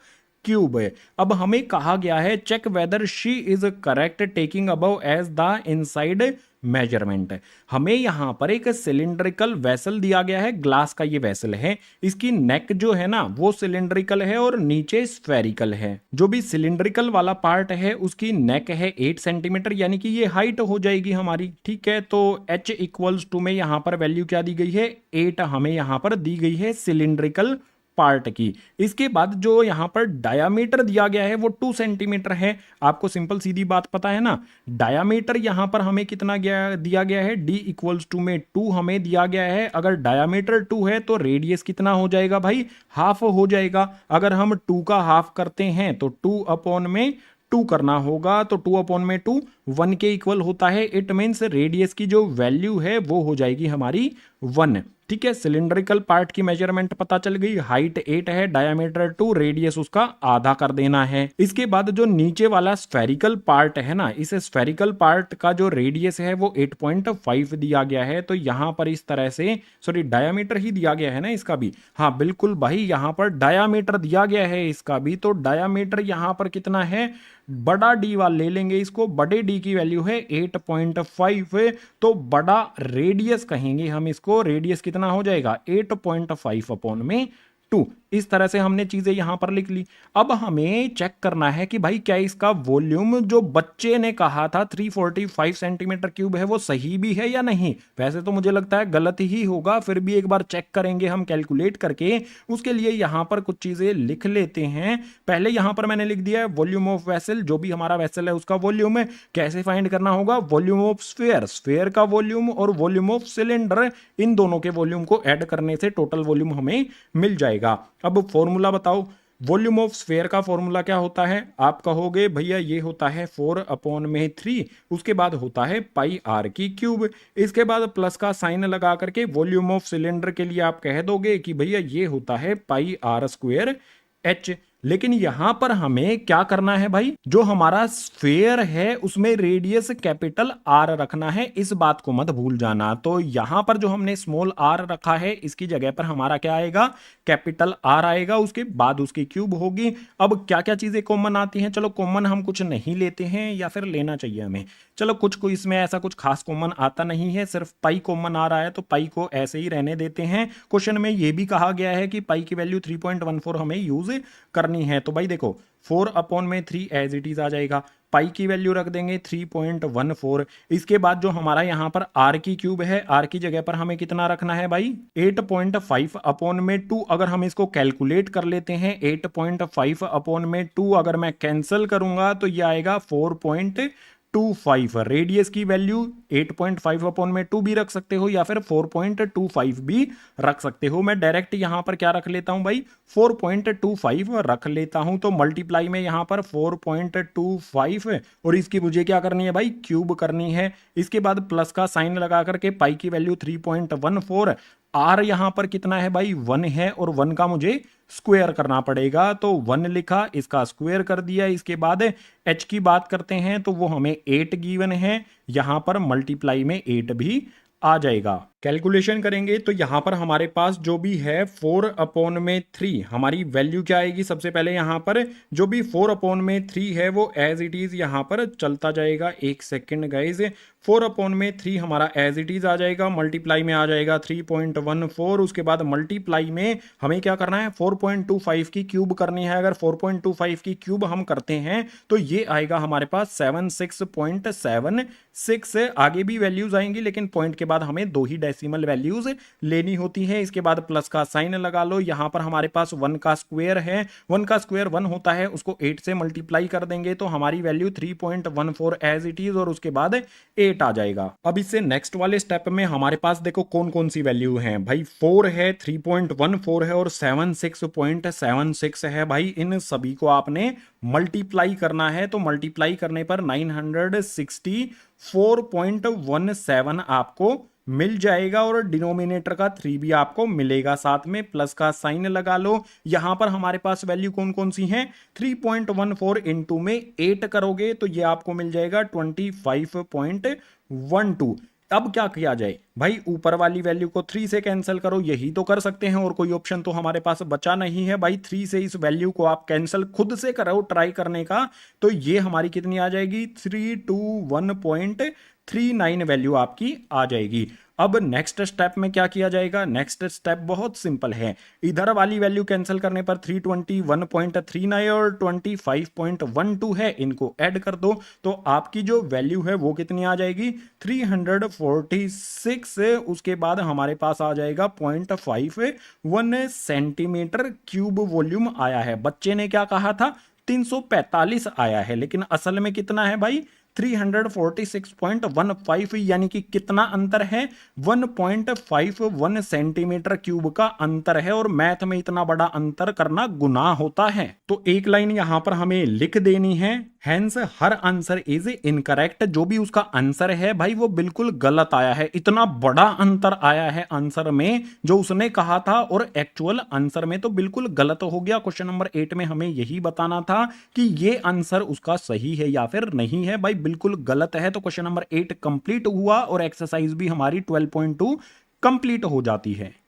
cube है। अब हमें कहा गया है check whether she is correct taking above as the inside measurement. हमें यहां पर एक सिलिंड्रिकल वेसल दिया गया है, ग्लास का ये वेसल है, इसकी नेक जो है ना वो सिलिंड्रिकल है और नीचे स्फेरिकल है। जो भी सिलिंड्रिकल वाला पार्ट है उसकी नेक है 8 सेंटीमीटर, यानी कि ये हाइट हो जाएगी हमारी, ठीक है। तो h इक्वल्स टू में यहां पर वैल्यू क्या दी गई है 8 हमें यहां पर दी गई है सिलिंड्रिकल पार्ट की। इसके बाद जो यहां पर डायामीटर दिया गया है वो 2 सेंटीमीटर है। आपको सिंपल सीधी बात पता है ना, डायामीटर यहां पर हमें कितना दिया गया है d इक्वल्स टू में 2 हमें दिया गया है। अगर डायामीटर 2 है तो रेडियस कितना हो जाएगा भाई, हाफ हो जाएगा। अगर हम 2 का हाफ करते हैं तो 2 अपॉन में 2 करना होगा, तो 2 अपॉन में 2 1 के इक्वल होता है। इट मीन्स रेडियस की जो वैल्यू है वो हो जाएगी हमारी 1, ठीक है। सिलिंड्रिकल पार्ट की मेजरमेंट पता चल गई, हाइट 8 है, डायमीटर 2, रेडियस उसका आधा कर देना है। इसके बाद जो नीचे वाला स्फेरिकल पार्ट है ना, इस स्फेरिकल पार्ट का जो रेडियस है वो 8.5 दिया गया है। तो यहां पर इस तरह से, सॉरी डायमीटर ही दिया गया है ना इसका भी, हाँ बिल्कुल भाई यहां पर डायमीटर दिया गया है इसका भी। तो डायमीटर यहां पर कितना है, बड़ा डी वाला ले लेंगे इसको, बड़े डी की वैल्यू है 8.5, तो बड़ा रेडियस कहेंगे हम इसको। रेडियस कितना हो जाएगा 8.5 अपॉन में 2। इस तरह से हमने चीजें यहां पर लिख ली। अब हमें चेक करना है कि भाई क्या इसका वॉल्यूम जो बच्चे ने कहा था 345 सेंटीमीटर क्यूब है वो सही भी है या नहीं। वैसे तो मुझे लगता है गलत ही होगा, फिर भी एक बार चेक करेंगे हम कैलकुलेट करके। उसके लिए यहां पर कुछ चीजें लिख लेते हैं। पहले यहां पर मैंने लिख दिया है वॉल्यूम ऑफ वेसल, जो भी हमारा वेसल है उसका वॉल्यूम है। कैसे फाइंड करना होगा, वॉल्यूम ऑफ स्फीयर, स्फीयर का वॉल्यूम और वॉल्यूम ऑफ सिलेंडर, इन दोनों के वॉल्यूम को ऐड करने से टोटल वॉल्यूम हमें मिल जाएगा। अब फॉर्मूला बताओ, वॉल्यूम ऑफ स्फीयर का फॉर्मूला क्या होता है। आप कहोगे भैया ये होता है 4 अपॉन में 3, उसके बाद होता है पाई आर की क्यूब, इसके बाद प्लस का साइन लगा करके वॉल्यूम ऑफ सिलेंडर के लिए आप कह दोगे कि भैया ये होता है पाई आर स्क्वायर एच। लेकिन यहां पर हमें क्या करना है भाई, जो हमारा स्फीयर है उसमें रेडियस कैपिटल आर रखना है, इस बात को मत भूल जाना। तो यहां पर जो हमने स्मॉल आर रखा है इसकी जगह पर हमारा क्या आएगा, कैपिटल आर आएगा, उसके बाद उसकी क्यूब होगी। अब क्या क्या चीजें कॉमन आती हैं, चलो कॉमन हम कुछ नहीं लेते हैं या फिर लेना चाहिए हमें, चलो कुछ को इसमें ऐसा कुछ खास कॉमन आता नहीं है, सिर्फ पाई कॉमन आ रहा है तो पाई को ऐसे ही रहने देते हैं। क्वेश्चन में यह भी कहा गया है कि पाई की वैल्यू 3.14 हमें यूज करनी है। तो भाई देखो 4 अपॉन में 3 एज इट इज आ जाएगा, पाई की वैल्यू रख देंगे 3.14। इसके बाद जो हमारा यहां पर आर की क्यूब है, आर की जगह पर हमें कितना रखना है भाई 8.5 अपॉन में 2। अगर हम इसको कैलकुलेट कर लेते हैं 8.5 अपॉन में 2 अगर मैं कैंसिल करूंगा तो ये आएगा 4.2 4.25 रेडियस की वैल्यू 8.5 अपॉन में 2 भी रख सकते हो या फिर 4.25 भी रख सकते हो। मैं डायरेक्ट यहां पर क्या रख लेता हूं भाई, 4.25 रख लेता हूं। तो मल्टीप्लाई में यहां पर 4.25 और इसकी मुझे क्या करनी है भाई, क्यूब करनी है। इसके बाद प्लस का साइन लगा करके पाई की वैल्यू 3.14, आर यहां पर कितना है भाई, 1 है और 1 का मुझे स्क्वायर करना पड़ेगा। तो 1 लिखा, इसका स्क्वायर कर दिया। इसके बाद एच की बात करते हैं तो वो हमें 8 गिवन है, यहां पर मल्टीप्लाई में 8 भी आ जाएगा। कैलकुलेशन करेंगे तो यहां पर हमारे पास जो भी है 4 अपॉन में 3 हमारी वैल्यू क्या आएगी। सबसे पहले यहां पर जो भी 4 अपॉन में 3 है वो एज इट इज यहां पर चलता जाएगा। एक सेकेंड गाइज, 4 अपॉन में 3 हमारा एज इट इज आ जाएगा, मल्टीप्लाई में आ जाएगा 3.14। उसके बाद मल्टीप्लाई में हमें क्या करना है, 4.25 की क्यूब करनी है। अगर 4.25 की क्यूब हम करते हैं तो ये आएगा हमारे पास 76.76। आगे भी वैल्यूज आएंगी लेकिन पॉइंट के बाद हमें दो ही डेसिमल वैल्यूज लेनी होती है। इसके बाद प्लस का साइन लगा लो। यहां पर हमारे पास 1 का स्क्वायर है, 1 का स्क्वायर 1 होता है, उसको 8 से मल्टीप्लाई कर देंगे तो हमारी वैल्यू 3.14 एज इट इज और उसके बाद 8 आ जाएगा। अब इससे नेक्स्ट वाले स्टेप में हमारे पास देखो कौन कौन सी वैल्यू है भाई, 4 है, 3.14 है और 76.76 है। भाई इन सभी को आपने मल्टीप्लाई करना है तो मल्टीप्लाई करने पर 964.17 आपको मिल जाएगा और डिनोमिनेटर का 3 भी आपको मिलेगा। साथ में प्लस का साइन लगा लो। यहां पर हमारे पास वैल्यू कौन कौन सी हैं, 3.14 इंटू में 8 करोगे तो ये आपको मिल जाएगा 25.12। अब क्या किया जाए भाई, ऊपर वाली वैल्यू को 3 से कैंसिल करो, यही तो कर सकते हैं और कोई ऑप्शन तो हमारे पास बचा नहीं है भाई। 3 से इस वैल्यू को आप कैंसिल खुद से करो ट्राई करने का, तो ये हमारी कितनी आ जाएगी, 321.39 वैल्यू आपकी आ जाएगी। अब नेक्स्ट स्टेप में क्या किया जाएगा, नेक्स्ट स्टेप बहुत सिंपल है। इधर वाली वैल्यू कैंसिल करने पर 321.39 और 25.12 है, इनको ऐड कर दो तो आपकी जो वैल्यू है वो कितनी आ जाएगी, 346। उसके बाद हमारे पास आ जाएगा 0.51 सेंटीमीटर क्यूब वॉल्यूम आया है। बच्चे ने क्या कहा था, 345 आया है, लेकिन असल में कितना है भाई, 346.15, यानी कि कितना अंतर है, 1.51 सेंटीमीटर क्यूब का अंतर है। और मैथ में इतना बड़ा अंतर करना गुनाह होता है। तो एक लाइन यहां पर हमें लिख देनी है, hence her answer is incorrect. जो भी उसका आंसर है भाई वो बिल्कुल गलत आया है। इतना बड़ा अंतर आया है आंसर में जो उसने कहा था और एक्चुअल आंसर में, तो बिल्कुल गलत हो गया। क्वेश्चन नंबर 8 में हमें यही बताना था कि ये आंसर उसका सही है या फिर नहीं है। भाई बिल्कुल गलत है। तो क्वेश्चन नंबर 8 कंप्लीट हुआ और एक्सरसाइज भी हमारी 12.2 कंप्लीट हो जाती है।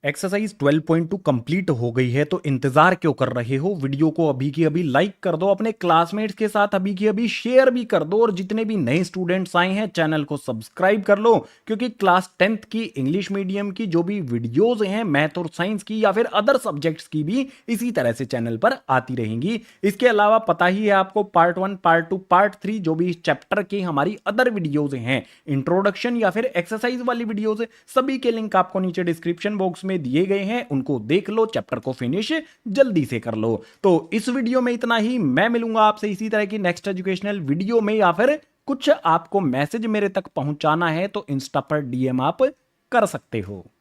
एक्सरसाइज 12.2 कंप्लीट हो गई है, तो इंतजार क्यों कर रहे हो, वीडियो को अभी की अभी लाइक कर दो, अपने क्लासमेट्स के साथ अभी की अभी शेयर भी कर दो और जितने भी नए स्टूडेंट्स आए हैं चैनल को सब्सक्राइब कर लो, क्योंकि क्लास 10th की इंग्लिश मीडियम की जो भी वीडियोस हैं मैथ और साइंस की या फिर अदर सब्जेक्ट्स की भी इसी तरह से चैनल पर आती रहेंगी। इसके अलावा पता ही है आपको पार्ट 1, पार्ट 2, पार्ट 3 जो भी चैप्टर की हमारी अदर वीडियोज हैं, इंट्रोडक्शन या फिर एक्सरसाइज वाली वीडियोज, सभी के लिंक आपको नीचे डिस्क्रिप्शन बॉक्स में दिए गए हैं, उनको देख लो, चैप्टर को फिनिश जल्दी से कर लो। तो इस वीडियो में इतना ही। मैं मिलूंगा आपसे इसी तरह की नेक्स्ट एजुकेशनल वीडियो में, या फिर कुछ आपको मैसेज मेरे तक पहुंचाना है तो इंस्टा पर डीएम आप कर सकते हो।